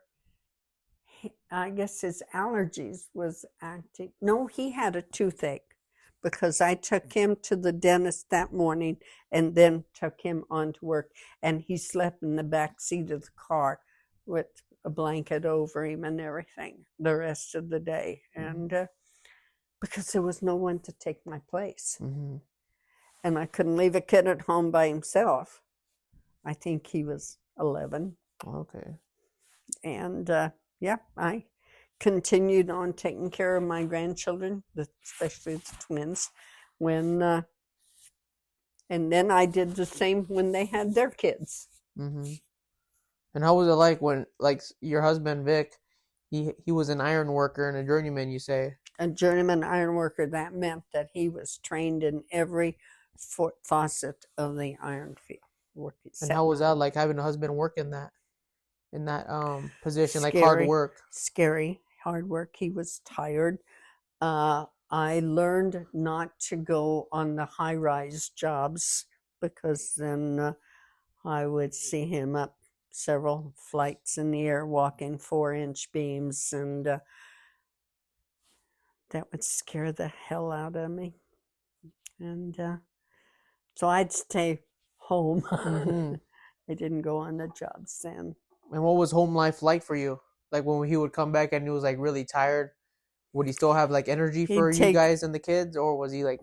I guess his allergies was acting. No, he had a toothache because I took him to the dentist that morning and then took him on to work. And he slept in the back seat of the car with a blanket over him and everything the rest of the day. And because there was no one to take my place. And I couldn't leave a kid at home by himself. I think he was 11.
Okay.
And continued on taking care of my grandchildren, especially the twins, when and then I did the same when they had their kids.
Mm-hmm. And how was it like when, like, your husband Vic, he was an iron worker and a journeyman, you say?
A journeyman iron worker, that meant that he was trained in every facet of the iron field.
And how was that like having a husband work in that position, like hard work?
Scary, hard work. He was tired. I learned not to go on the high-rise jobs because then I would see him up several flights in the air walking 4-inch beams, and that would scare the hell out of me. And so I'd stay home.
Mm-hmm.
I didn't go on the jobs then.
And what was home life like for you? Like when he would come back and he was like really tired, would he still have like energy for you guys and the kids, or was he like?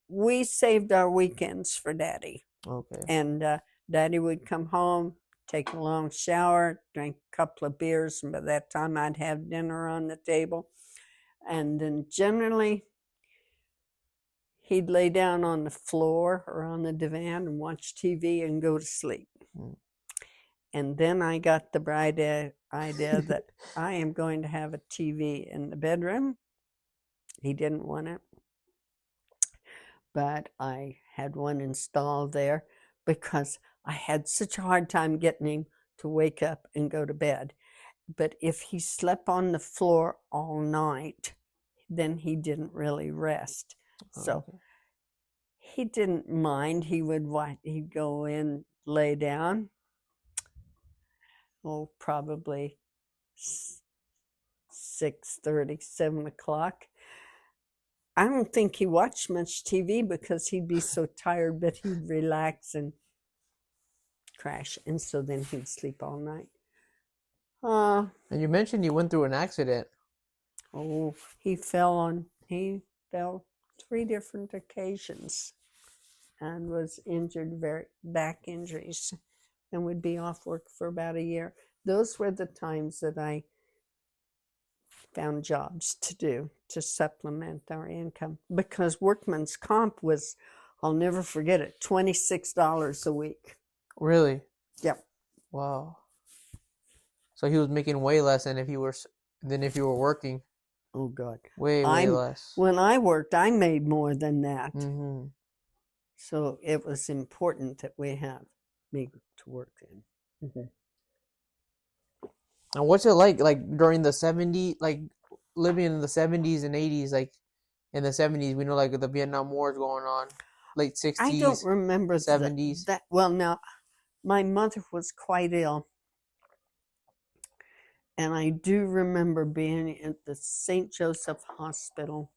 We saved our weekends for Daddy.
Okay.
And Daddy would come home, take a long shower, drink a couple of beers, and by that time I'd have dinner on the table. And then generally he'd lay down on the floor or on the divan and watch TV and go to sleep. Mm. And then I got the bright idea that I am going to have a TV in the bedroom. He didn't want it, but I had one installed there because I had such a hard time getting him to wake up and go to bed. But if he slept on the floor all night, then he didn't really rest. So he didn't mind. He'd go in, lay down. Oh, probably 6:30, 7 o'clock. I don't think he watched much TV because he'd be so tired, but he'd relax and crash, and so then he'd sleep all night.
And you mentioned you went through an accident.
Oh, he fell 3 different occasions and was injured, very back injuries, and would be off work for about a year. Those were the times that I found jobs to do to supplement our income, because workman's comp was, I'll never forget it, $26 a week.
Really?
Yep.
Wow. So he was making way less than if you were working.
Oh God.
Way less.
When I worked, I made more than that.
Mm-hmm.
So it was important that we have me to work in. Mm-hmm.
And what's it like during the 70s, like living in the 70s and 80s, like in the 70s, we know like the Vietnam War is going on, late 60s.
I don't remember
70s.
Well, now, my mother was quite ill. And I do remember being at the St. Joseph Hospital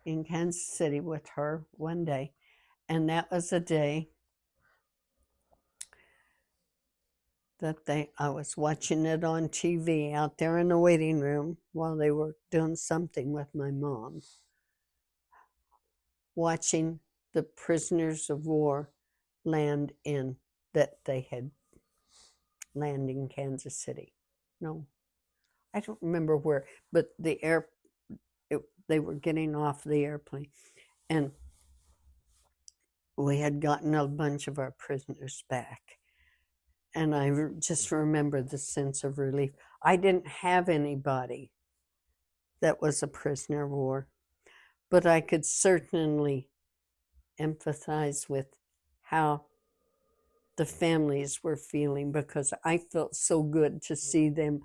in Kansas City with her one day. And that was a day that I was watching it on TV out there in the waiting room while they were doing something with my mom, watching the prisoners of war land in Kansas City. No, I don't remember where, but they were getting off the airplane, and we had gotten a bunch of our prisoners back. And I just remember the sense of relief. I didn't have anybody that was a prisoner of war, but I could certainly empathize with how the families were feeling, because I felt so good to see them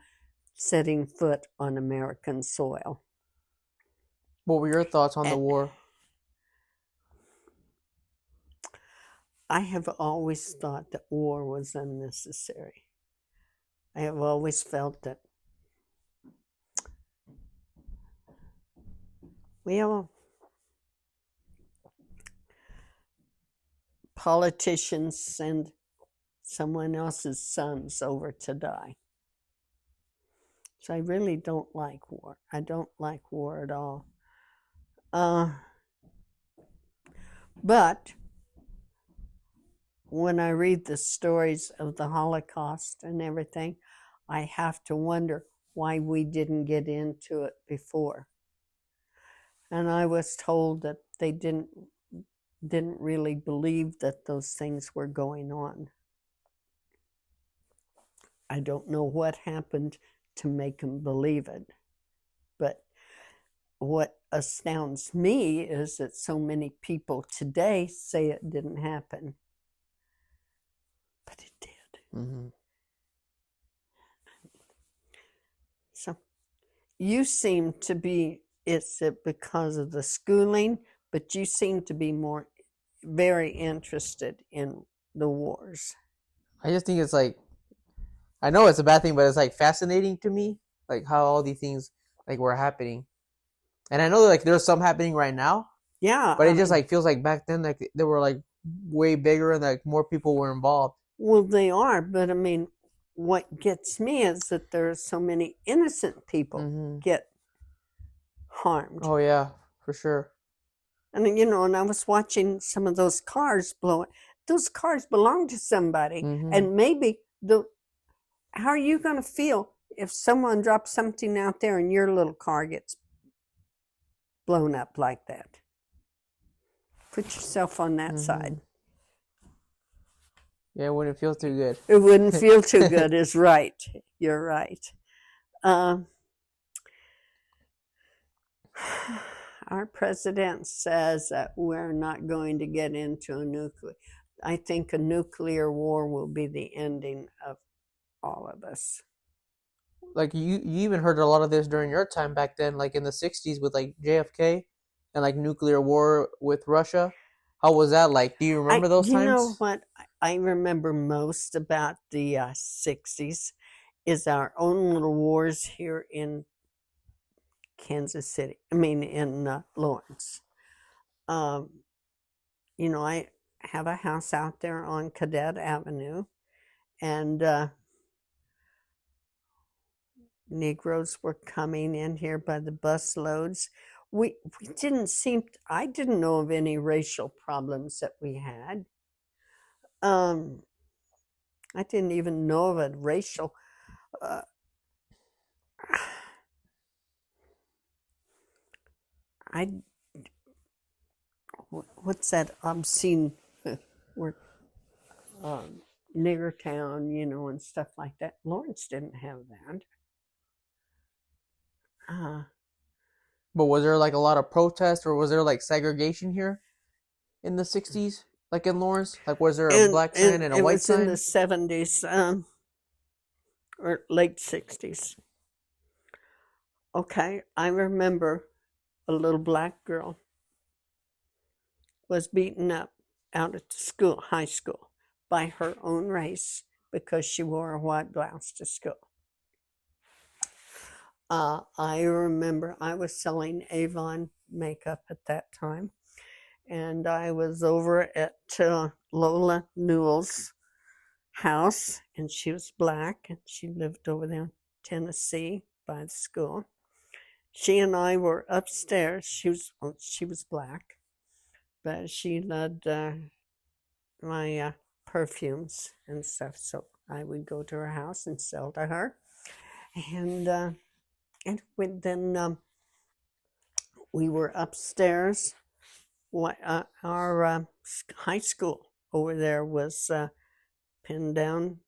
setting foot on American soil.
What were your thoughts on the war?
I have always thought that war was unnecessary. I have always felt that, well, politicians send someone else's sons over to die. So I really don't like war. I don't like war at all. But when I read the stories of the Holocaust and everything, I have to wonder, why we didn't get into it before. And I was told that they didn't really believe that those things were going on. I don't know what happened to make them believe it, but what astounds me is that so many people today say it didn't happen, but it did.
Mm-hmm.
So you seem to be, is it because of the schooling, but you seem to be very interested in the wars.
I just think it's like, I know it's a bad thing, but it's like fascinating to me, like how all these things like were happening. And I know like there's some happening right now.
Yeah.
But it just like feels like back then like they were like way bigger and like more people were involved.
Well, they are, but I mean, what gets me is that there are so many innocent people get harmed.
Oh yeah, for sure.
And and I was watching some of those cars blow. Those cars belong to somebody, and maybe how are you going to feel if someone drops something out there and your little car gets blown up like that? Put yourself on that side.
Yeah, it wouldn't feel too good.
It wouldn't feel too good, is right. You're right. Our president says that we're not going to get into a nuclear. I think a nuclear war will be the ending of all of us.
Like you even heard a lot of this during your time back then, like in the 60s with like JFK and like nuclear war with Russia. How was that like? Do you remember those times?
You know what I remember most about the 60s is our own little wars here in Kansas City. I mean, in Lawrence. I have a house out there on Cadet Avenue, and Negroes were coming in here by the bus loads. We didn't I didn't know of any racial problems that we had. I didn't even know of a racial. What's that obscene word? Nigger town, and stuff like that. Lawrence didn't have that.
But was there like a lot of protests, or was there like segregation here in the 60s, like in Lawrence? Like was there a black sign and a white sign?
It was in the 70s, or late 60s. Okay, I remember a little black girl was beaten up out at the high school, by her own race because she wore a white blouse to school. I remember I was selling Avon makeup at that time, and I was over at Lola Newell's house, and she was black, and she lived over there in Tennessee by the school. She and I were upstairs. She was black, but she loved my perfumes and stuff, so I would go to her house and sell to her, and then we were upstairs. Our high school over there was pinned down.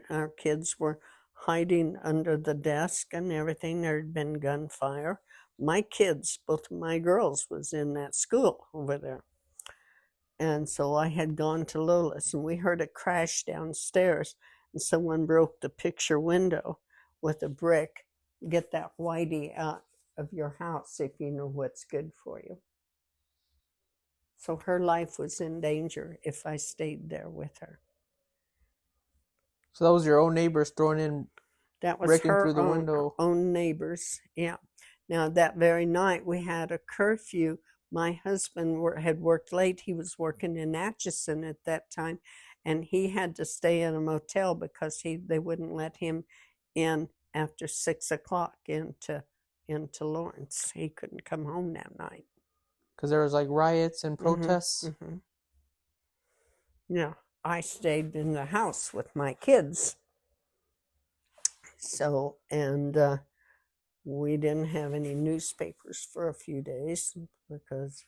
Our kids were hiding under the desk and everything. There had been gunfire. My kids, both of my girls, was in that school over there. And so I had gone to Lola's, and we heard a crash downstairs, and someone broke the picture window with a brick. Get that whitey out of your house if you know what's good for you. So her life was in danger if I stayed there with her.
So that was your own neighbors throwing in, breaking through the window.
Own neighbors, yeah. Now that very night we had a curfew. My husband had worked late. He was working in Atchison at that time, and he had to stay in a motel because they wouldn't let him in after 6 o'clock into Lawrence. He couldn't come home that night.
Because there was like riots and protests?
Yeah, I stayed in the house with my kids. So, and we didn't have any newspapers for a few days because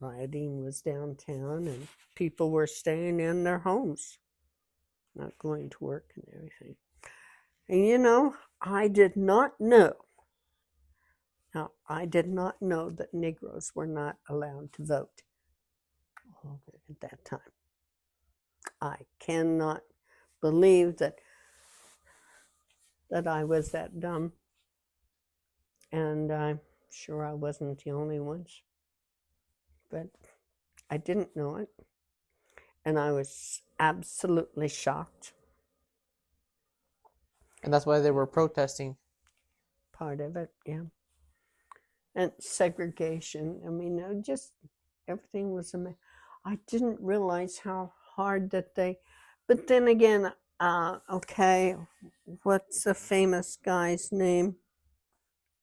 rioting was downtown and people were staying in their homes, not going to work and everything. And I did not know. Now, I did not know that Negroes were not allowed to vote at that time. I cannot believe that I was that dumb. And I'm sure I wasn't the only ones. But I didn't know it. And I was absolutely shocked.
And that's why they were protesting.
Part of it, yeah. And segregation. I mean, just everything was a mess. I didn't realize how hard that they. But then again, okay, what's the famous guy's name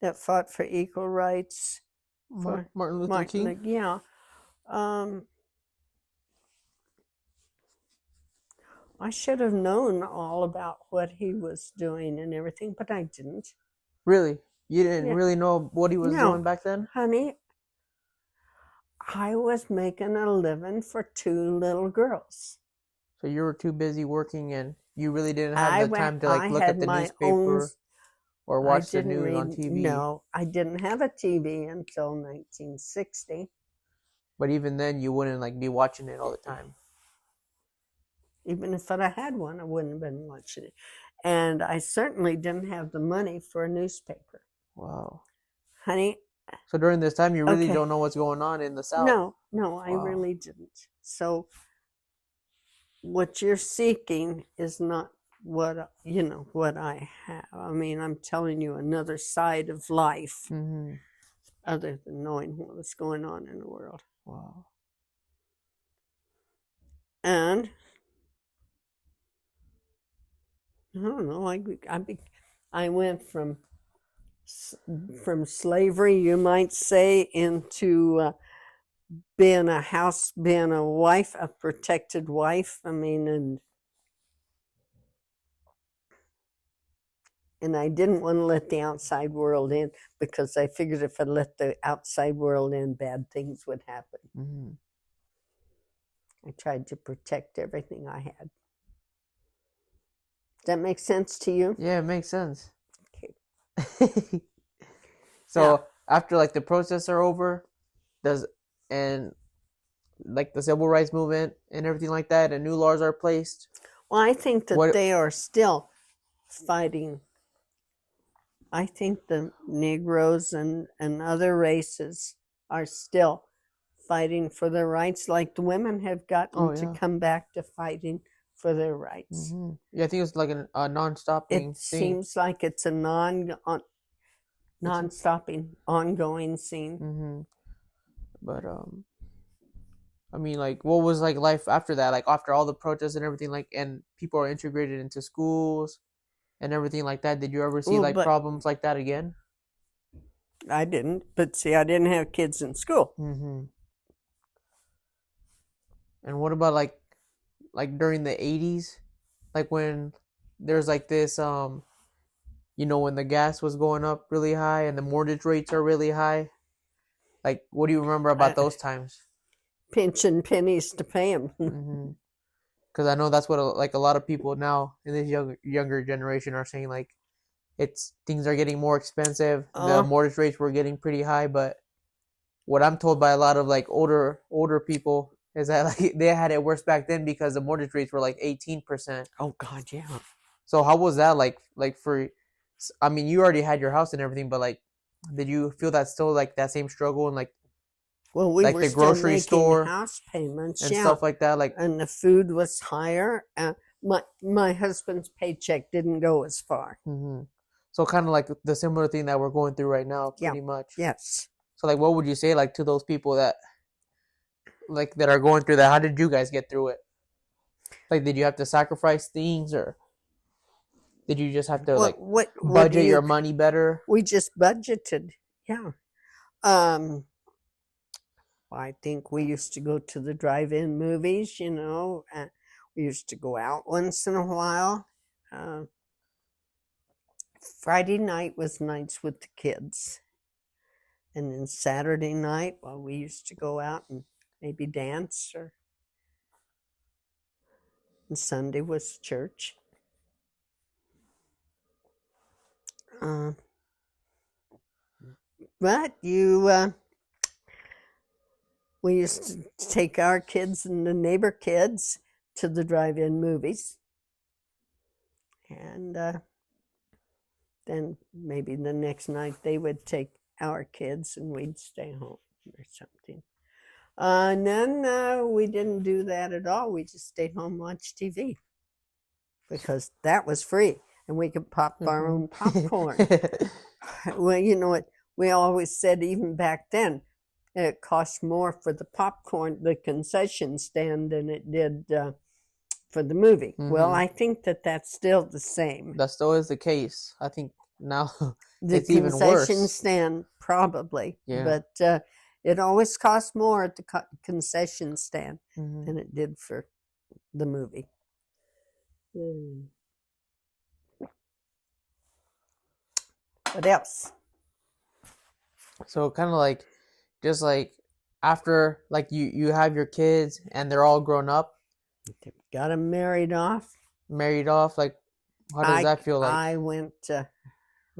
that fought for equal rights?
Martin Luther King?
Yeah. I should have known all about what he was doing and everything, but I didn't.
Really? You didn't really know what he was doing back then?
Honey, I was making a living for 2 little girls.
So you were too busy working and you really didn't have the time to look at the newspaper or watch the news on TV?
No, I didn't have a TV until 1960.
But even then, you wouldn't be watching it all the time.
Even if I had one, I wouldn't have been watching it. And I certainly didn't have the money for a newspaper.
Wow.
Honey.
So during this time, you really don't know what's going on in the South?
No, I really didn't. So what you're seeking is not what I have. I mean, I'm telling you another side of life, other than knowing what was going on in the world.
Wow.
And I don't know. I went from slavery, you might say, into being a wife, a protected wife. I mean, and I didn't want to let the outside world in because I figured if I let the outside world in, bad things would happen. I tried to protect everything I had. Does that make sense to you?
Yeah, it makes sense.
Okay.
So after the protests are over, the civil rights movement and everything like that, and new laws are placed.
Well, I think that they are still fighting. I think the Negroes and other races are still fighting for their rights, like the women have gotten to come back to fighting for their rights.
Yeah, I think it's like a non-stopping thing.
It seems like it's a non-stopping, ongoing scene.
But I mean, what was life after that? After all the protests and everything, and people are integrated into schools and everything like that. Did you ever see problems like that again?
I didn't, but see, I didn't have kids in school.
And what about during the 80s, when there's this when the gas was going up really high and the mortgage rates are really high? What do you remember about those times?
Pinching pennies to pay them.
Because I know that's what a lot of people now in this younger generation are saying. Things are getting more expensive. The mortgage rates were getting pretty high, but what I'm told by a lot of older people is that they had it worse back then because the mortgage rates were 18%.
Oh God, yeah.
So how was that for? I mean, you already had your house and everything, but did you feel that still that same struggle and
well, we were
the grocery store
house payments
and stuff like that,
and the food was higher. My husband's paycheck didn't go as far.
So kind of the similar thing that we're going through right now, pretty much.
Yes.
So what would you say to those people that that are going through that? How did you guys get through it? Did you have to sacrifice things, or did you just have to budget your money better?
We just budgeted. Yeah. I think we used to go to the drive-in movies, we used to go out once in a while. Friday night was nights with the kids. And then Saturday night, well, we used to go out and maybe dance, and Sunday was church. But we used to take our kids and the neighbor kids to the drive-in movies. And then maybe the next night they would take our kids and we'd stay home or something. And then we didn't do that at all. We just stayed home and watched TV because that was free and we could pop our own popcorn. Well, you know what? We always said even back then, it cost more for the popcorn, the concession stand, than it did for the movie. Well, I think that's still the same.
That still is the case. I think now
the
it's even worse.
Concession stand, probably.
Yeah.
But it always cost more at the concession stand than it did for the movie. What else?
So kind of like, just like after like you have your kids and they're all grown up.
Got them married off.
Like, how does that feel like?
I went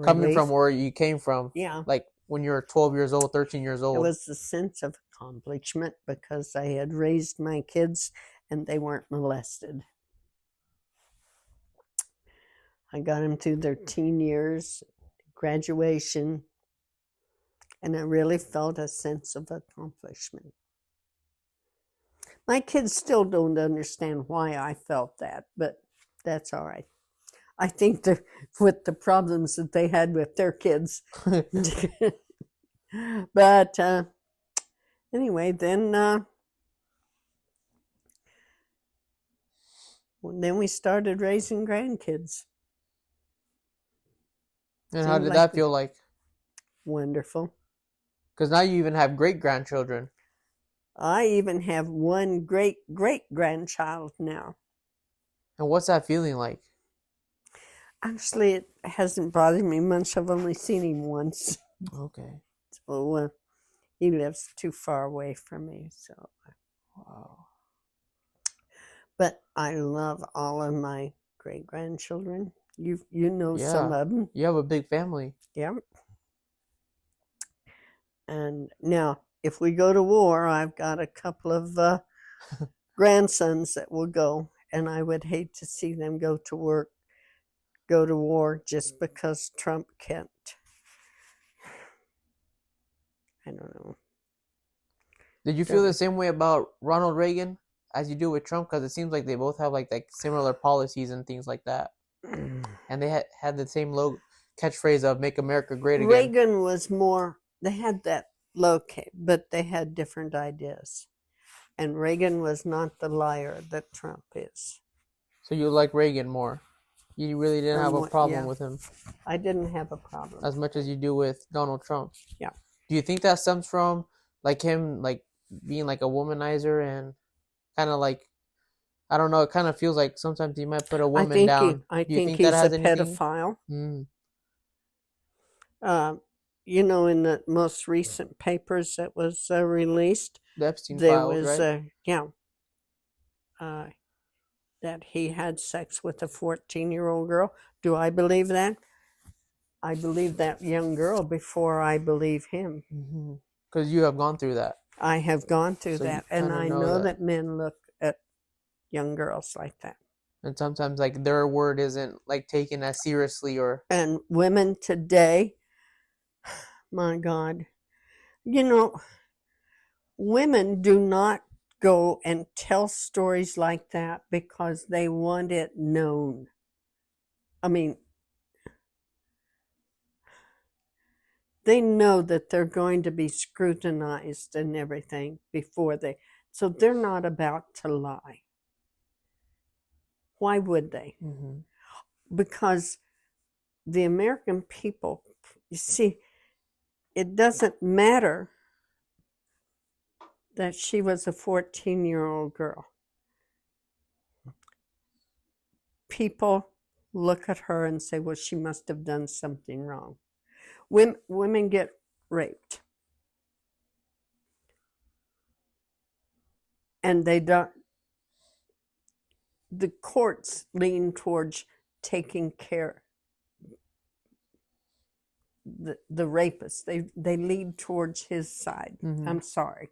coming from where you came from.
Yeah.
Like when you were 12 years old, 13 years old.
It was the sense of accomplishment because I had raised my kids and they weren't molested. I got them through their teen years, graduation, and I really felt a sense of accomplishment. My kids still don't understand why I felt that, but that's all right. I think with the problems that they had with their kids. But anyway, then we started raising grandkids.
And how did that feel like?
Wonderful.
Because now you even have great-grandchildren.
I even have one great-great-grandchild now.
And what's that feeling like?
Actually, it hasn't bothered me much. I've only seen him once.
Okay.
So he lives too far away from me. So,
wow.
But I love all of my great-grandchildren. You know some of them.
You have a big family.
Yeah. And now, if we go to war, I've got a couple of grandsons that will go, and I would hate to see them go to war just because Trump can't. I don't know.
Did you feel the same way about Ronald Reagan as you do with Trump? Because it seems like they both have like similar policies and things like that. And they had the same catchphrase of "Make America Great Again."
Reagan was more. They had that but they had different ideas. And Reagan was not the liar that Trump is.
So you like Reagan more? You really didn't have a problem with him?
I didn't have a problem.
As much as you do with Donald Trump?
Yeah.
Do you think that stems from like him like being like a womanizer and kind of like, I don't know, it kind of feels like sometimes he might put a woman down.
I think he's a pedophile. You know, in the most recent papers that was released,
the Epstein
there
files,
was
right?
That he had sex with a 14-year-old girl. Do I believe that? I believe that young girl before I believe him.
Because you have gone through that.
I have gone through that, and I know that men look at young girls like that.
And sometimes like their word isn't like taken as seriously, or.
And women today, my God, you know, women do not go and tell stories like that because they want it known. I mean, they know that they're going to be scrutinized and everything so they're not about to lie. Why would they? Because the American people, you see, it doesn't matter that she was a 14-year-old girl. People look at her and say, well, she must have done something wrong. Women get raped. And they don't, the courts lean towards taking care. The rapist, they lead towards his side.
Mm-hmm.
I'm sorry.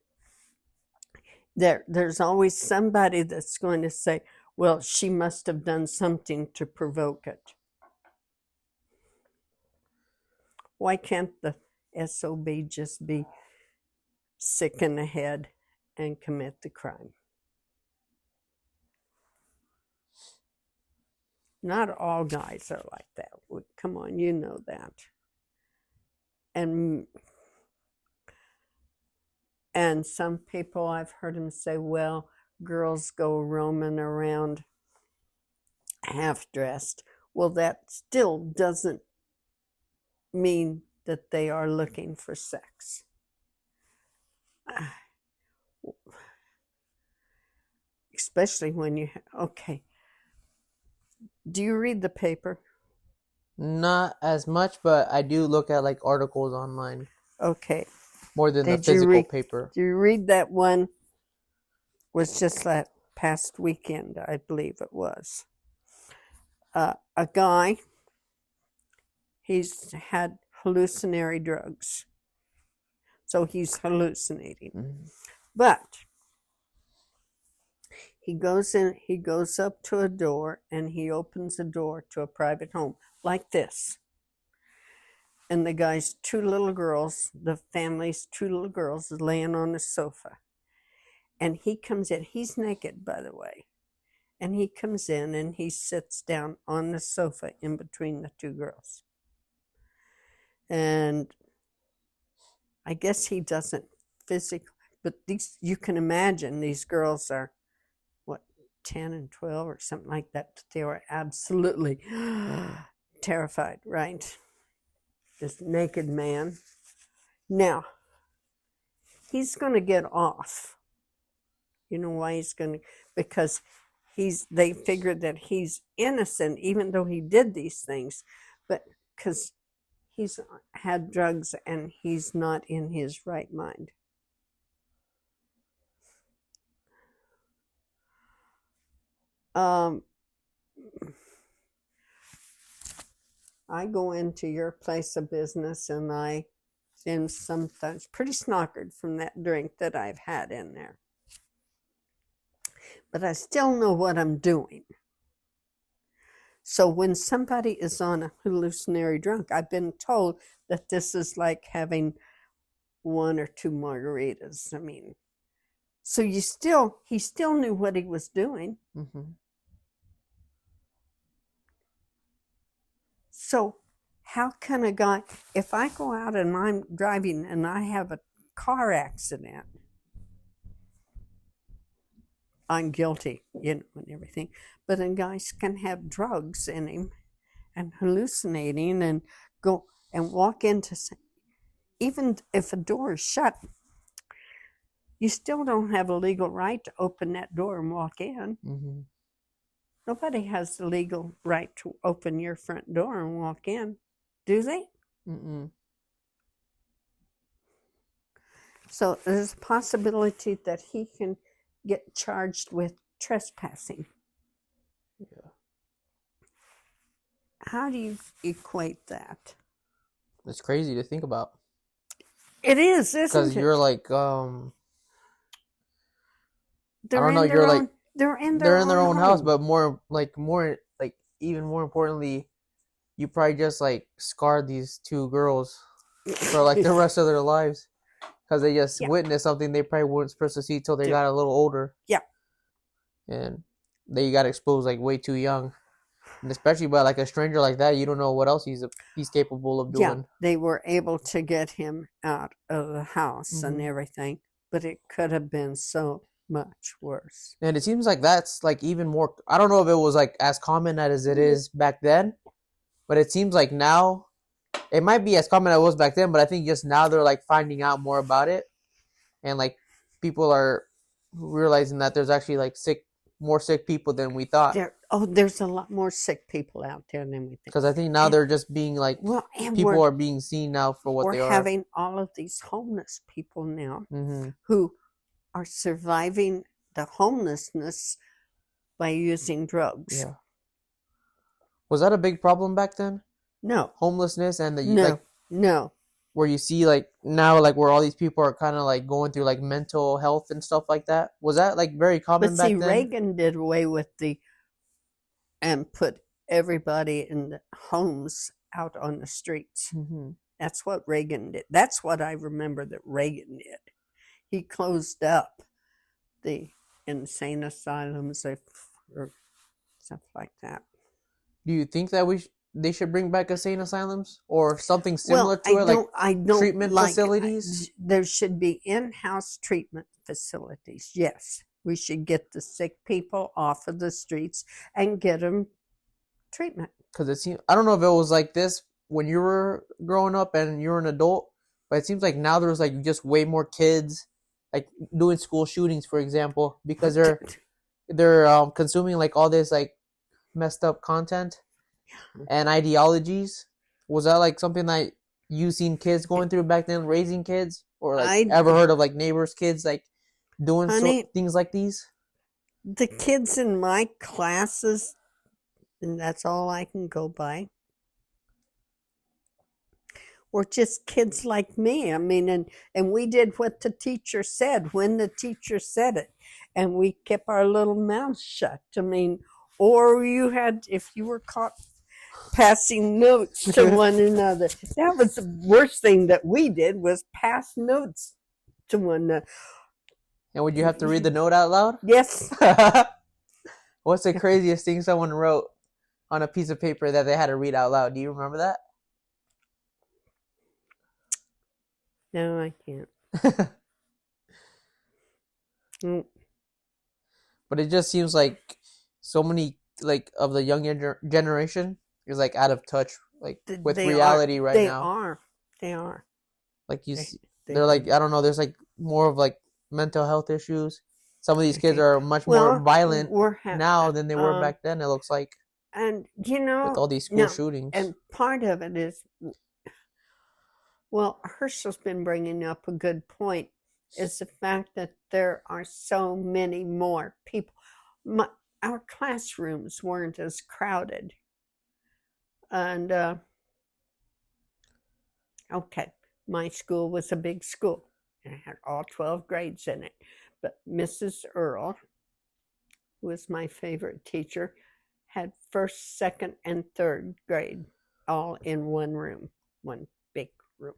There's always somebody that's going to say, well, she must have done something to provoke it. Why can't the SOB just be sick in the head and commit the crime? Not all guys are like that. Come on, you know that. And some people, I've heard them say, well, girls go roaming around half-dressed. Well, that still doesn't mean that they are looking for sex. Especially when you, okay. Do you read the paper?
Not as much, but I do look at like articles online.
Okay.
More than the physical paper.
Do you read that one? Was just that past weekend, I believe it was. A guy, he's had hallucinatory drugs. So he's hallucinating. Mm-hmm. But he goes up to a door and he opens a door to a private home like this. And the guy's two little girls, the family's two little girls, is laying on the sofa. And he comes in, he's naked, by the way. And he comes in and he sits down on the sofa in between the two girls. And I guess he doesn't physically, but you can imagine these girls are, 10 and 12 or something like that. They were absolutely terrified, right? This naked man. Now, he's going to get off. You know why he's going to? Because they figured that he's innocent even though he did these things, but because he's had drugs and he's not in his right mind. I go into your place of business and I am sometimes pretty snockered from that drink that I've had in there. But I still know what I'm doing. So when somebody is on a hallucinatory drunk, I've been told that this is like having 1 or 2 margaritas. I mean, so he still knew what he was doing. Mm-hmm. So how can a guy, if I go out and I'm driving and I have a car accident, I'm guilty, and everything. But a guy can have drugs in him and hallucinating and go and walk into, even if a door is shut, you still don't have a legal right to open that door and walk in. Mm-hmm. Nobody has the legal right to open your front door and walk in, do they? Mm-mm. So there's a possibility that he can get charged with trespassing. Yeah. How do you equate that?
It's crazy to think about.
It is, isn't it?
Because you're like, I don't know, you're like,
they're in their own
house, but even more importantly, you probably just like scarred these two girls for like the rest of their lives because they just witnessed something they probably weren't supposed to see till they got a little older. Yeah. And they got exposed like way too young. And especially by like a stranger like that, you don't know what else he's capable of doing. Yeah,
they were able to get him out of the house and everything, but it could have been so much worse.
And it seems like that's like even more, I don't know if it was like as common as it is back then, but it seems like now it might be as common as it was back then, but I think just now they're like finding out more about it, and like people are realizing that there's actually like sick more sick people than we thought.
There's a lot more sick people out there than we think.
Because I think now they're just being like, people are being seen now for what they are.
We're having all of these homeless people now who are surviving the homelessness by using drugs.
Yeah. Was that a big problem back then?
No.
Homelessness and
no.
Where you see like now like where all these people are kind of like going through like mental health and stuff like that. Was that like very common back then?
But see, Reagan did away with and put everybody in the homes out on the streets. That's what Reagan did. That's what I remember that Reagan did. He closed up the insane asylums or stuff like that.
Do you think that they should bring back insane asylums or something similar to it, like treatment facilities?
There should be in-house treatment facilities. Yes, we should get the sick people off of the streets and get them treatment.
Because it seems, I don't know if it was like this when you were growing up and you're an adult, but it seems like now there's like just way more kids like doing school shootings, for example, because they're consuming like all this like messed up content and ideologies. Was that like something that you seen kids going through back then, raising kids, or like ever heard of like neighbors' kids like doing things like these?
The kids in my classes, and that's all I can go by, were just kids like me. I mean, and we did what the teacher said when the teacher said it, and we kept our little mouths shut. I mean, or if you were caught passing notes to one another, that was the worst thing that we did, was pass notes to one another.
And would you have to read the note out loud?
Yes.
What's the craziest thing someone wrote on a piece of paper that they had to read out loud? Do you remember that?
No, I can't.
But it just seems like so many like of the younger generation is like out of touch like with reality right now.
They are.
Like they're like, I don't know, there's like more of like mental health issues. Some of these kids are much more violent now than they were back then, it looks like.
And you know,
with all these school shootings.
And part of it is, well, Herschel's been bringing up a good point, is the fact that there are so many more people. Our classrooms weren't as crowded. And, okay, my school was a big school. It had all 12 grades in it. But Mrs. Earl, who was my favorite teacher, had first, second, and third grade all in one room, one big room.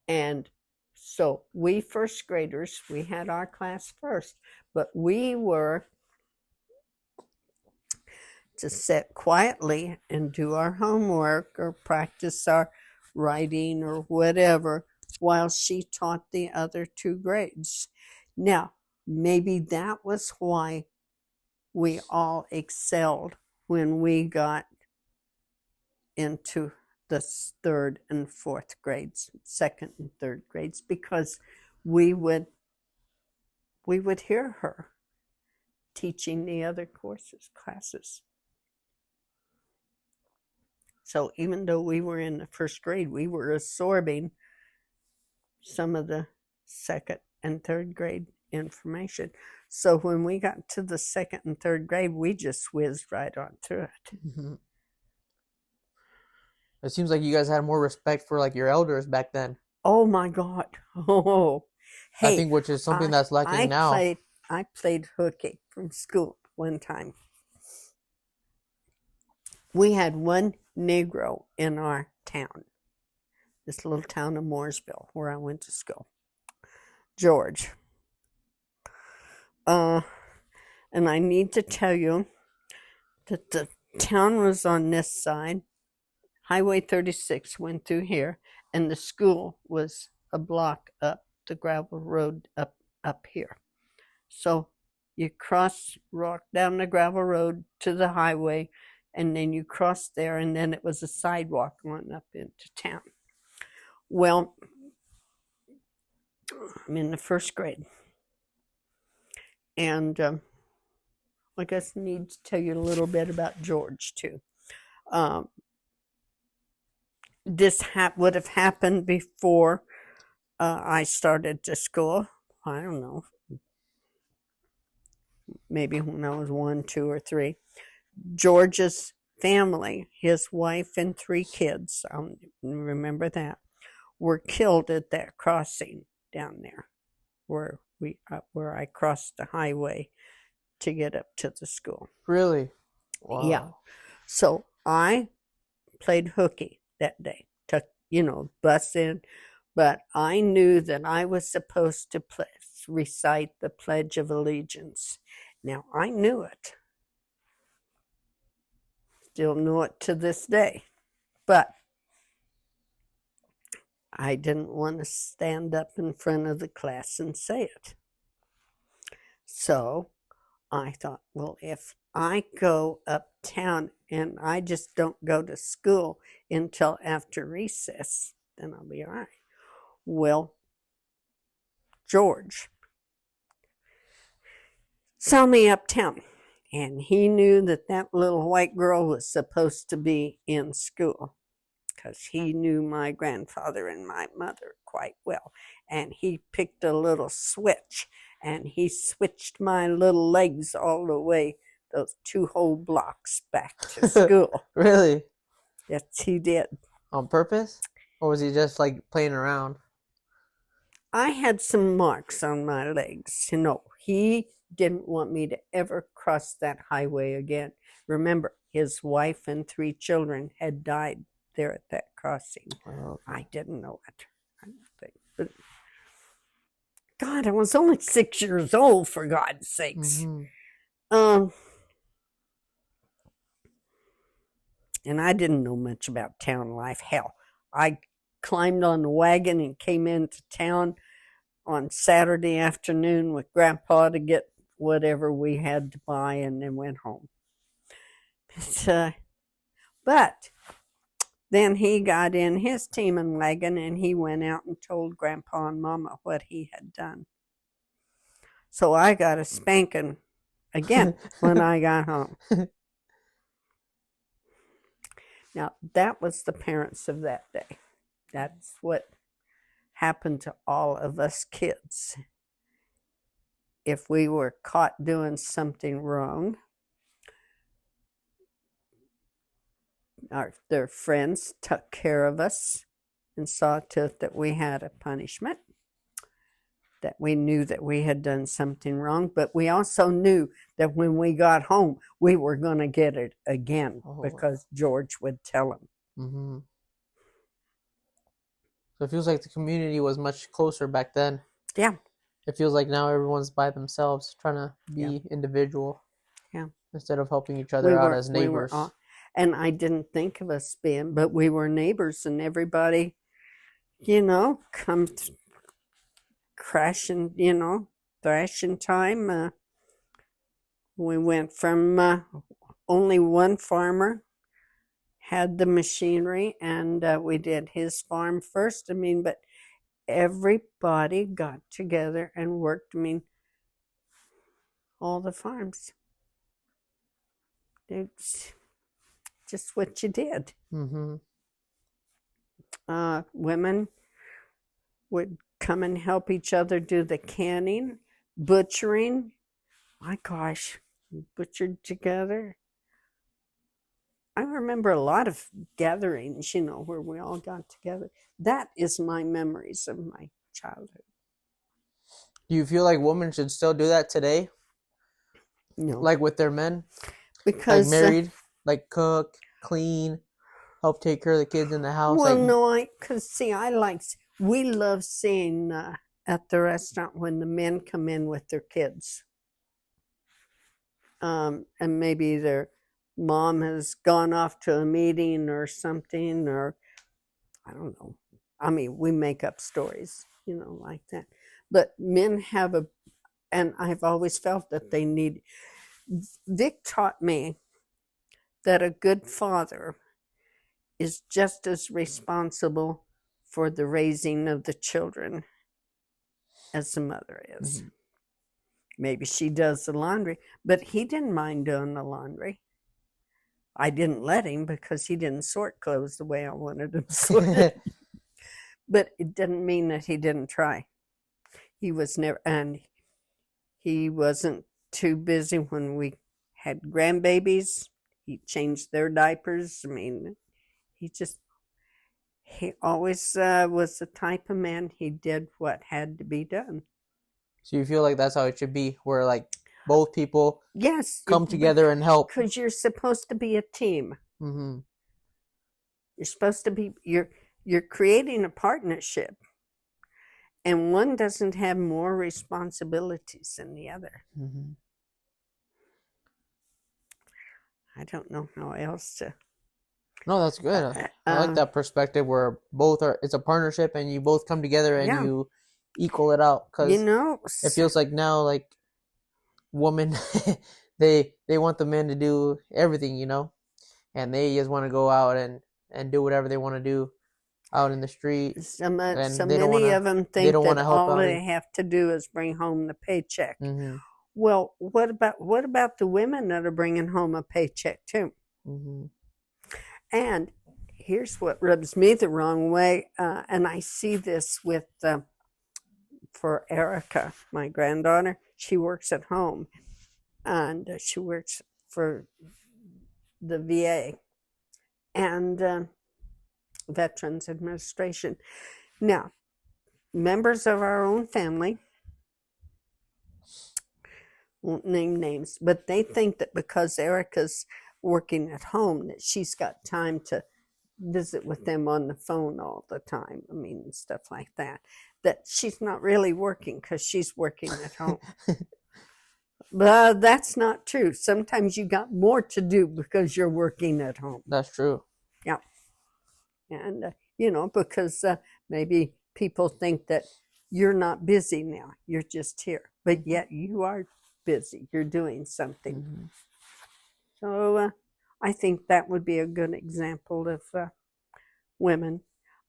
And so we first graders, we had our class first, but we were to sit quietly and do our homework or practice our writing or whatever while she taught the other two grades. Now, maybe that was why we all excelled when we got into the third and fourth grades, second and third grades, because we would hear her teaching the other classes. So even though we were in the first grade, we were absorbing some of the second and third grade information. So when we got to the second and third grade, we just whizzed right on through it.
Mm-hmm. It seems like you guys had more respect for like your elders back then.
Oh my God! Oh, hey,
I think which is something that's lacking now.
I played hooky from school one time. We had one Negro in our town, this little town of Mooresville, where I went to school, George. And I need to tell you that the town was on this side. Highway 36 went through here, and the school was a block up the gravel road up here. So you walk down the gravel road to the highway, and then you cross there, and then it was a sidewalk going up into town. Well, I'm in the first grade, And I guess I need to tell you a little bit about George, too. This would have happened before I started to school. I don't know, maybe when I was 1, 2, or 3. George's family, his wife and 3 kids, remember that, were killed at that crossing down there where I crossed the highway to get up to the school.
Really? Wow.
Yeah. So I played hooky that day to, bust in, but I knew that I was supposed to recite the Pledge of Allegiance. Now, I knew it. Still know it to this day. But I didn't want to stand up in front of the class and say it. So I thought, well, if I go uptown and I just don't go to school until after recess, then I'll be all right. Well, George saw me uptown, and he knew that little white girl was supposed to be in school because he knew my grandfather and my mother quite well. And he picked a little switch, and he switched my little legs all the way those 2 whole blocks back to school.
Really?
Yes, he did.
On purpose? Or was he just like playing around?
I had some marks on my legs. He didn't want me to ever cross that highway again. Remember, his wife and 3 children had died there at that crossing.
Oh.
I didn't know it. I don't think. But God, I was only 6 years old, for God's sakes.
Mm-hmm.
And I didn't know much about town life. Hell, I climbed on the wagon and came into town on Saturday afternoon with Grandpa to get whatever we had to buy, and then went home. But then he got in his teaming wagon, and he went out and told Grandpa and Mama what he had done. So I got a spanking again when I got home. Now, that was the parents of that day. That's what happened to all of us kids. If we were caught doing something wrong, their friends took care of us and saw to it that we had a punishment, that we knew that we had done something wrong, but we also knew that when we got home, we were going to get it again because George would tell them.
Mm-hmm. So it feels like the community was much closer back then.
Yeah.
It feels like now everyone's by themselves, trying to be individial.
Yeah.
Instead of helping each other out as neighbors.
And I didn't think of us being, but we were neighbors, and everybody, comes crashing, thrashing time. We went from only one farmer had the machinery, and we did his farm first. But everybody got together and worked. All the farms. It's just what you did.
Mm-hmm.
Women would come and help each other do the canning, butchering. My gosh, butchered together. I remember a lot of gatherings, where we all got together. That is my memories of my childhood.
Do you feel like women should still do that today?
No.
Like with their men?
Because
like married, like cook, clean, help take care of the kids in the house.
Well, no, we love seeing at the restaurant when the men come in with their kids, and maybe their mom has gone off to a meeting or something, or I don't know. We make up stories, like that. But men have and I've always felt that they need. Vic taught me that a good father is just as responsible for the raising of the children as the mother is. Maybe she does the laundry, but he didn't mind doing the laundry. I didn't let him because he didn't sort clothes the way I wanted him sorted. But it didn't mean that he didn't try. He was never, and he wasn't too busy when we had grandbabies. He changed their diapers. I mean, he always was the type of man, he did what had to be done.
So you feel like that's how it should be, where like both people
Yes,
come together and help.
Because you're supposed to be a team.
Mm-hmm.
You're supposed to be, you're creating a partnership. And one doesn't have more responsibilities than the other.
Mm-hmm.
I don't know how else to.
No, that's good. I like that perspective where both are. It's a partnership, and you both come together and you equal it out. Because it feels like now, like women, they want the men to do everything, and they just want to go out and do whatever they want to do out in the street.
So many of them think that all they have to do is bring home the paycheck.
Mm-hmm.
Well, what about the women that are bringing home a paycheck too?
Mm-hmm.
And here's what rubs me the wrong way, and I see this with for Erica, my granddaughter. She works at home, and she works for the VA and Veterans Administration. Now, members of our own family, won't name names, but they think that because Erica's working at home that she's got time to visit with them on the phone all the time. I mean, stuff like that. That she's not really working because she's working at home. But that's not true. Sometimes you got more to do because you're working at home.
That's true.
Yeah. And, because maybe people think that you're not busy now. You're just here. But yet you are busy. You're doing something. Mm-hmm. So I think that would be a good example of women.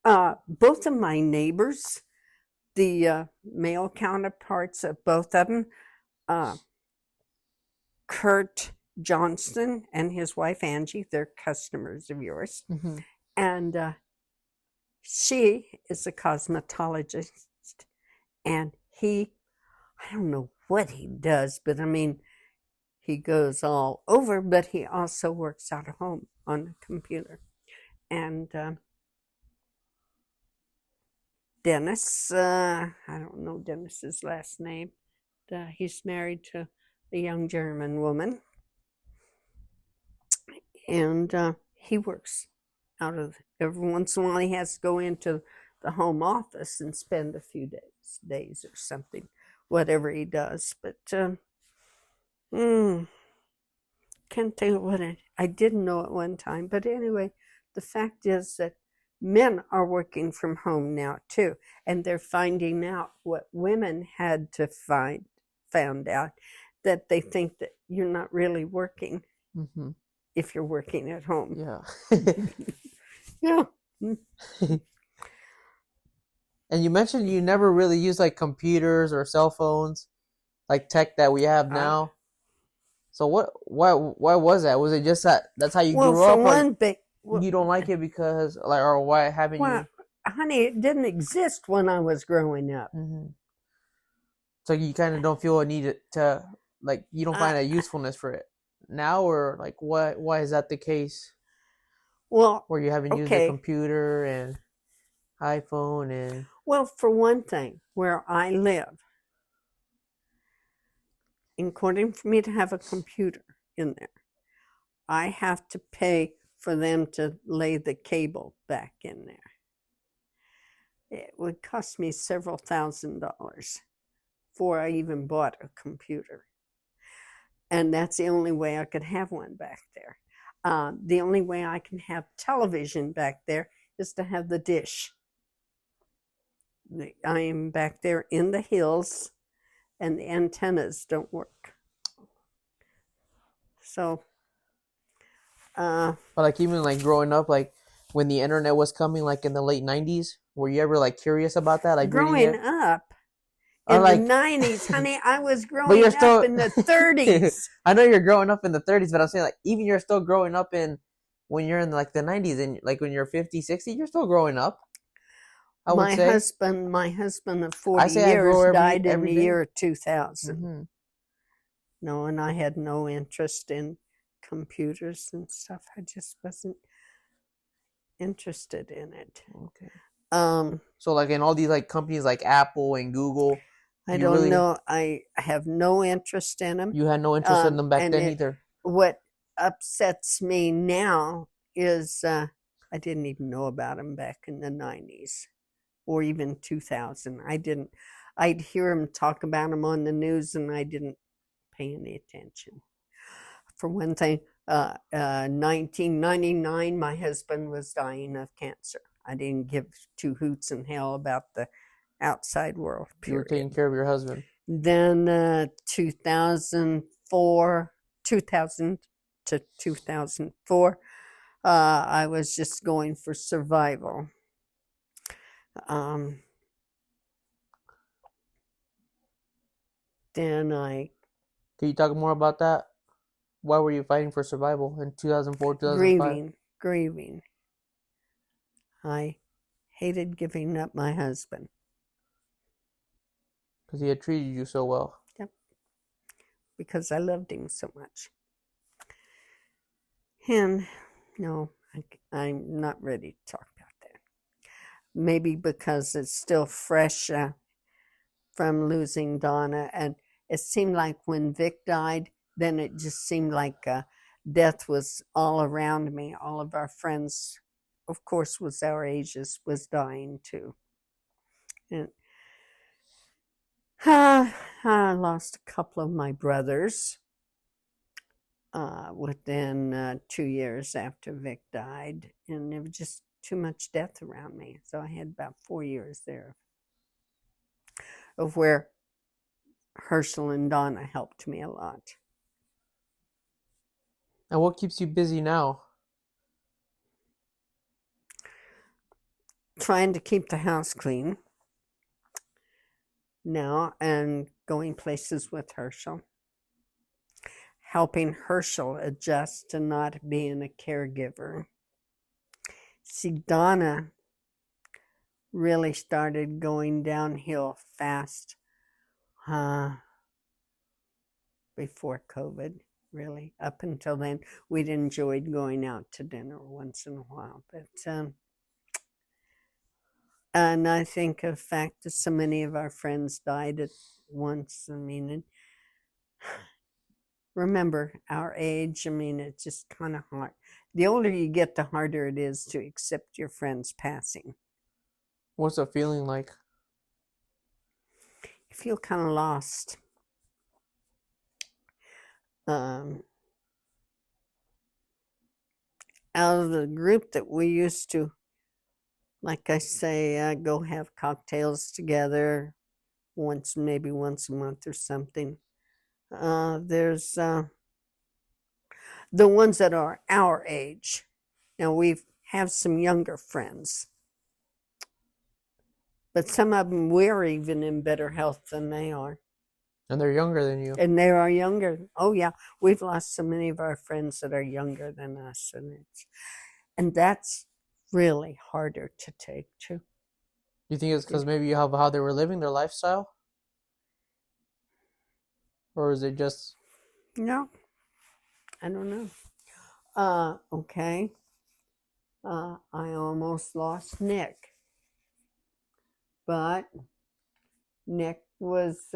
Both of my neighbors, the male counterparts of both of them, Kurt Johnston and his wife Angie, they're customers of yours. Mm-hmm. And she is a cosmetologist. And I don't know what he does, but I mean, he goes all over, but he also works out of home on the computer. And Dennis, I don't know Dennis's last name. He's married to a young German woman. And he works out of, every once in a while he has to go into the home office and spend a few days or something, whatever he does. But can't tell you what I didn't know at one time. But anyway, the fact is that men are working from home now too, and they're finding out what women had to found out, that they think that you're not really working if you're working at home.
Yeah.
Yeah.
And you mentioned you never really use like computers or cell phones, like tech that we have now. So why was that? Was it just that's how you grew up? You don't like it because or why haven't you?
Honey, it didn't exist when I was growing up.
Mm-hmm. So you kind of don't feel a need to, like, you don't find a usefulness for it now, or like why is that the case?
Well,
where you haven't used a computer and iPhone and.
Well, for one thing, where I live, in order for me to have a computer in there, I have to pay for them to lay the cable back in there. It would cost me several $1,000s before I even bought a computer. And that's the only way I could have one back there. The only way I can have television back there is to have the dish. I am back there in the hills, and the antennas don't work. So,
but like even like growing up, like when the internet was coming, like in the late 90s, were you ever like curious about that? Like
growing up,
Or
in
like,
the 90s, honey. I was
but
growing
you're
up
still
in the 30s.
I know you're growing up in the 30s, but I'm saying like even you're still growing up in when you're in like the 90s and like when you're 50, 60, you're still growing up. I would
My
say.
husband of
I
40
say I grow
years died in
every
the
day.
year 2000.
Mm-hmm.
No, and I had no interest in computers and stuff. I just wasn't interested in it.
Okay.
Um,
So like in all these like companies like Apple and Google,
I
you
don't
really
know. I have no interest in them.
you had no interest in them back
And
then either.
what upsets me now is I didn't even know about them back in the 90s or even 2000. I'd hear them talk about them on the news and I didn't pay any attention. For one thing, 1999, my husband was dying of cancer. I didn't give two hoots in hell about the outside world,
You were
period.
taking care of your husband.
Then 2004, 2000 to 2004, I was just going for survival. Then
Can you talk more about that? Why were you fighting for survival in 2004, 2005?
grieving. I hated giving up my husband.
Because he had treated you so well.
Yep. Because I loved him so much. And no, I'm not ready to talk about that. Maybe because it's still fresh from losing Donna. And it seemed like when Vic died, then it just seemed like death was all around me. All of our friends, of course, was our ages, was dying too. And I lost a couple of my brothers within 2 years after Vic died, and there was just too much death around me. So I had about 4 years there of where Herschel and Donna helped me a lot.
And what keeps you busy now?
Trying to keep the house clean now and going places with Herschel. Helping Herschel adjust to not being a caregiver. See, Donna really started going downhill fast before COVID, really. Up until then, we'd enjoyed going out to dinner once in a while. But and I think the fact that so many of our friends died at once, I mean, and remember our age, I mean, it's just kind of hard. The older you get, the harder it is to accept your friends passing.
What's it feeling like?
You feel kind of lost. Out of the group that we used to, like I say, go have cocktails together maybe once a month or something. There's the ones that are our age. Now we have some younger friends, but some of them we're even in better health than they are.
And they're younger than you.
And they are younger. Oh yeah, we've lost so many of our friends that are younger than us, and that's really harder to take too.
Do you think it's because maybe how they were living their lifestyle? Or is it just...
No, I don't know. Okay. I almost lost Nick. But Nick was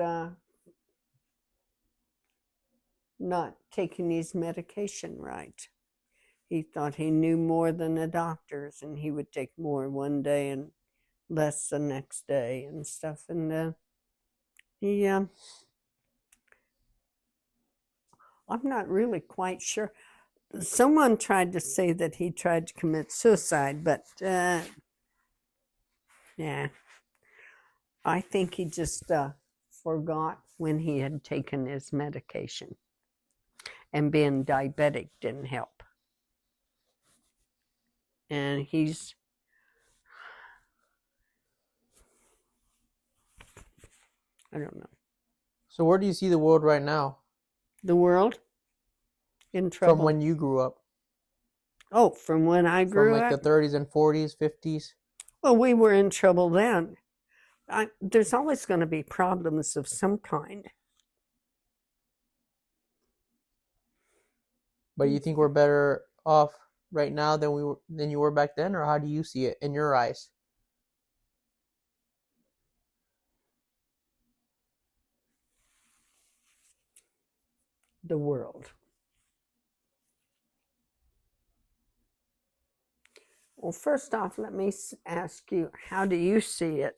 not taking his medication right. He thought he knew more than the doctors, and he would take more one day and less the next day and stuff. And I'm not really quite sure. Someone tried to say that he tried to commit suicide, but yeah, I think he just forgot when he had taken his medication, and being diabetic didn't help. And I don't know.
So where do you see the world right now?
The world in
From
trouble.
when you grew up?
Oh, from when I
From
grew
like
up?
the 30s and 40s, 50s?
Well, we were in trouble then. There's always going to be problems of some kind.
But you think we're better off right now than you were back then, or how do you see it in your eyes?
The world. Well, first off, let me ask you, how do you see it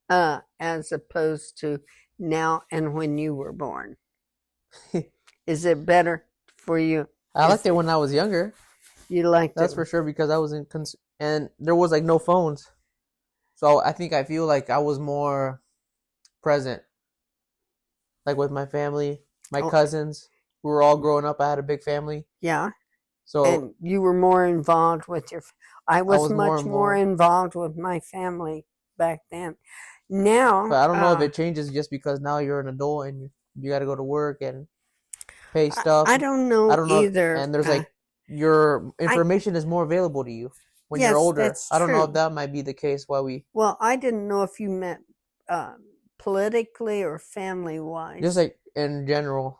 as opposed to now and when you were born? Is it better for you?
I liked it when I was younger.
You liked
That's
it?
for sure, because I was and there was like no phones. So I feel like I was more present, like with my family, my cousins. We were all growing up. I had a big family.
Yeah.
So
and you were more involved with your. I was much more involved with my family back then. Now,
but I don't know if it changes just because now you're an adult and you got to go to work and pay stuff.
I don't know either.
And there's like your information is more available to you when you're older.
That's
I don't know
true.
if that might be the case.
Well, I didn't know if you meant politically or family wise.
Just like in general.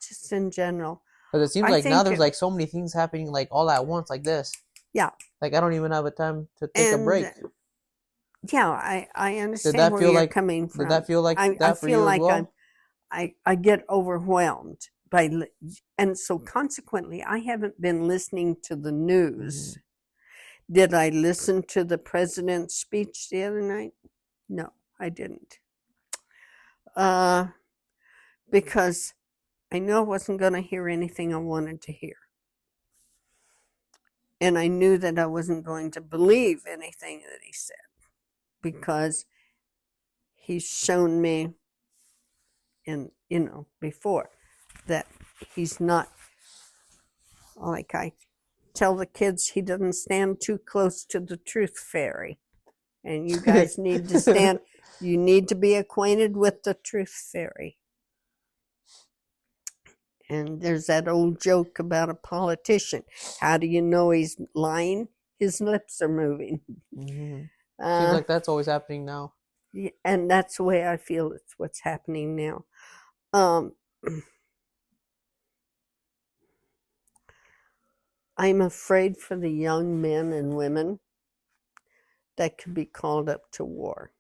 Just in general.
Because it seems like now there's like so many things happening like all at once like this.
Yeah.
Like I don't even have a time to take a break.
Yeah, I understand where you're coming from.
Did that feel like that for you as well?
I get overwhelmed by, and so consequently, I haven't been listening to the news. Did I listen to the president's speech the other night? No, I didn't. Because I knew I wasn't going to hear anything I wanted to hear. And I knew that I wasn't going to believe anything that he said, because he's shown me before that he's not, like I tell the kids, he doesn't stand too close to the truth fairy. And you guys need to stand, you need to be acquainted with the truth fairy. And there's that old joke about a politician. How do you know he's lying? His lips are moving.
Seems like that's always happening now.
Yeah, and that's the way I feel it's what's happening now. I'm afraid for the young men and women that could be called up to war.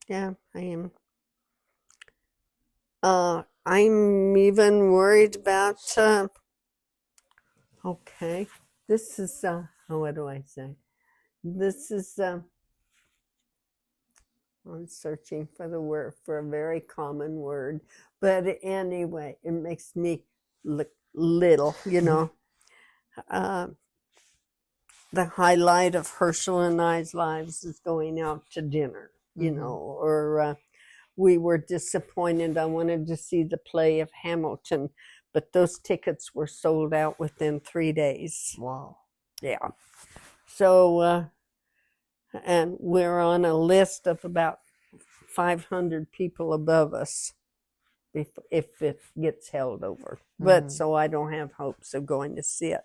Yeah, I am. I'm even worried about, okay, this is, what do I say? This is, I'm searching for the word, for a very common word, but anyway, it makes me look little, the highlight of Herschel and I's lives is going out to dinner, or we were disappointed. I wanted to see the play of Hamilton, but those tickets were sold out within 3 days.
Wow.
Yeah. So, and we're on a list of about 500 people above us if it gets held over. But so I don't have hopes of going to see it.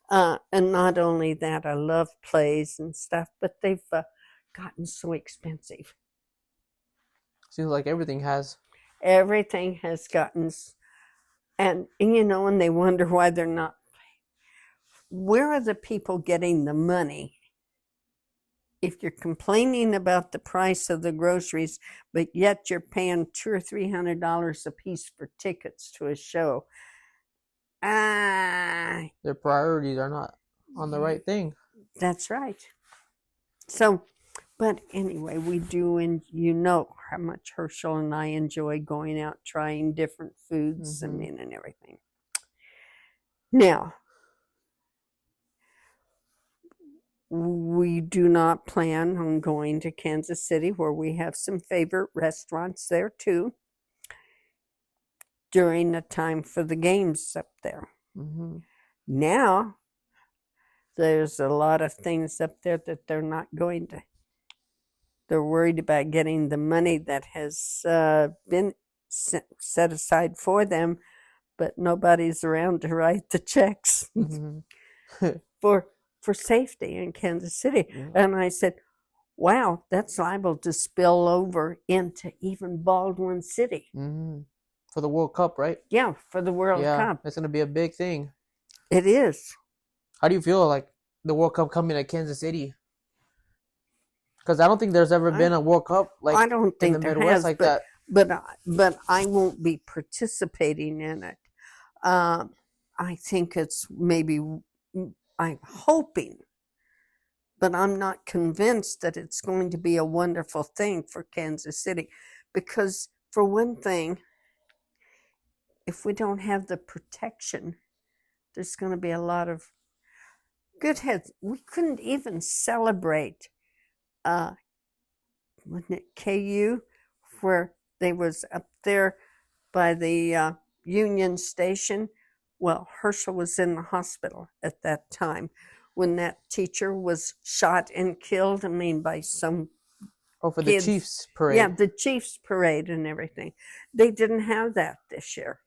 And not only that, I love plays and stuff, but they've gotten so expensive.
Seems like everything has.
Everything has gotten, and they wonder why they're not. Where are the people getting the money? If you're complaining about the price of the groceries, but yet you're paying $200 or $300 a piece for tickets to a show,
their priorities are not on the right thing.
That's right. So, but anyway, we do, and how much Herschel and I enjoy going out trying different foods and everything. Now, we do not plan on going to Kansas City, where we have some favorite restaurants there too, during the time for the games up there. Now, there's a lot of things up there that they're not going to They're worried about getting the money that has been set aside for them, but nobody's around to write the checks for safety in Kansas City.
Yeah.
And I said, wow, that's liable to spill over into even Baldwin City.
For the World Cup, right?
Yeah, for the World Cup.
It's going to be a big thing.
It is.
How do you feel like the World Cup coming to Kansas City? Because I don't think there's ever been a World Cup like
I don't think
in the
there
Midwest
has,
like
but,
that.
But I won't be participating in it. I think it's maybe, I'm hoping, but I'm not convinced that it's going to be a wonderful thing for Kansas City. Because for one thing, if we don't have the protection, there's going to be a lot of good heads. We couldn't even celebrate, wasn't it KU, where they was up there by the Union Station. Well, Herschel was in the hospital at that time when that teacher was shot and killed. I mean, by some
for
kids.
The Chiefs parade.
Yeah, the Chiefs parade and everything. They didn't have that this year.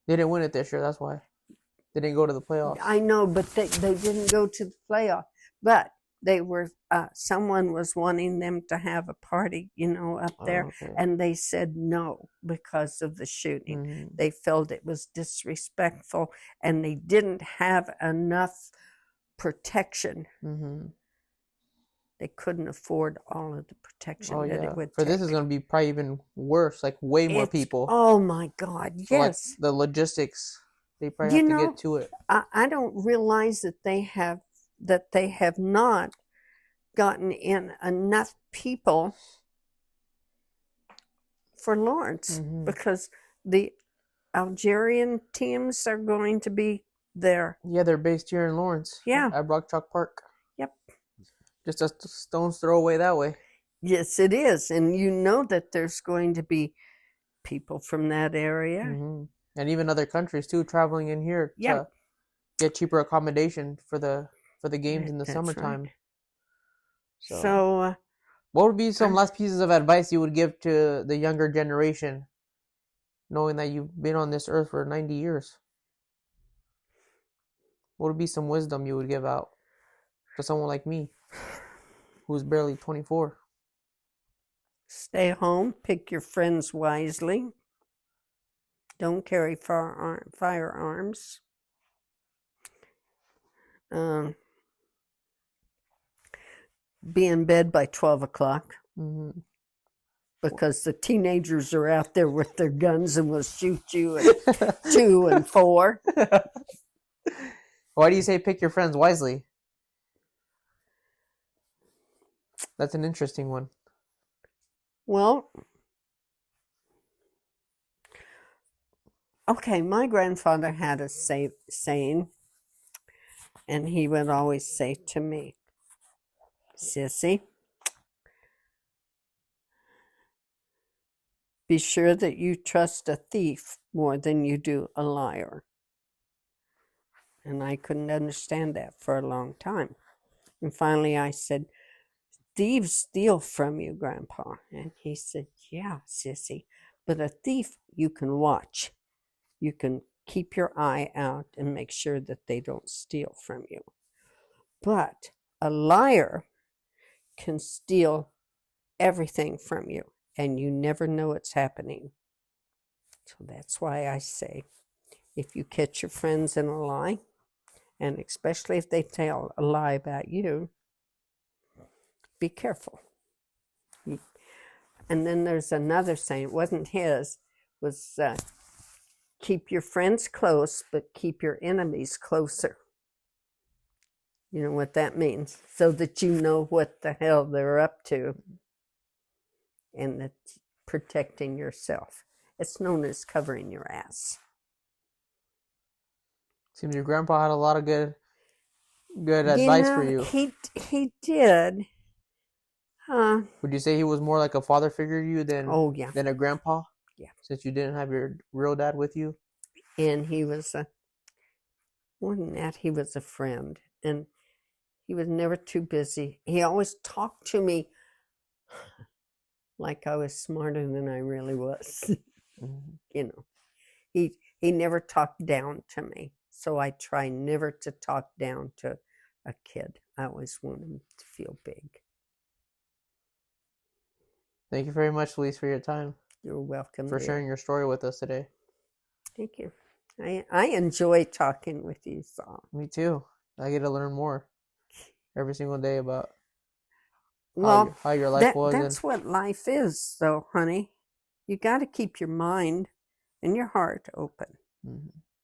They didn't win it this year. That's why they didn't go to the playoffs.
I know, but they didn't go to the playoff. But they were. Someone was wanting them to have a party, up there, and they said no because of the shooting. They felt it was disrespectful, and they didn't have enough protection. They couldn't afford all of the protection that it would take.
This is going to be probably even worse, like way more people.
Oh my God, yes.
So like the logistics, they probably have to get to it.
I don't realize that they have not gotten in enough people for Lawrence, because the Algerian teams are going to be there.
Yeah, they're based here in Lawrence.
Yeah.
At Rock Chalk Park.
Yep.
Just a stone's throw away that way.
Yes, it is. And you know that there's going to be people from that area.
And even other countries too, traveling in here to get cheaper accommodation for the games in the summertime.
Right. So
what would be some last pieces of advice you would give to the younger generation, knowing that you've been on this earth for 90 years? What would be some wisdom you would give out to someone like me, who's barely 24?
Stay home, pick your friends wisely. Don't carry firearms. Be in bed by 12 o'clock. Because the teenagers are out there with their guns and will shoot you at 2 and 4.
Why do you say pick your friends wisely? That's an interesting one.
Well, okay, my grandfather had a saying, and he would always say to me, Sissy, be sure that you trust a thief more than you do a liar. And I couldn't understand that for a long time. And finally I said, thieves steal from you, Grandpa. And he said, yeah, Sissy, but a thief you can watch. You can keep your eye out and make sure that they don't steal from you. But a liar can steal everything from you, and you never know it's happening. So that's why I say, if you catch your friends in a lie, and especially if they tell a lie about you, be careful. And then there's another saying, it wasn't his, was keep your friends close, but keep your enemies closer. You know what that means? So that you know what the hell they're up to, and that's protecting yourself. It's known as covering your ass.
Seems your grandpa had a lot of good advice for you.
He did.
Would you say he was more like a father figure to you than a grandpa?
Yeah.
Since you didn't have your real dad with you?
And he was more than that, he was a friend. And He was never too busy. He always talked to me like I was smarter than I really was. You know, he never talked down to me. So I try never to talk down to a kid. I always want him to feel big.
Thank you very much, Louise, for your time.
You're welcome.
For sharing your story with us today.
Thank you. I enjoy talking with you, Saul.
Me too. I get to learn more every single day about how your life was.
That's what life is, though, honey. You got to keep your mind and your heart open.
Mm-hmm.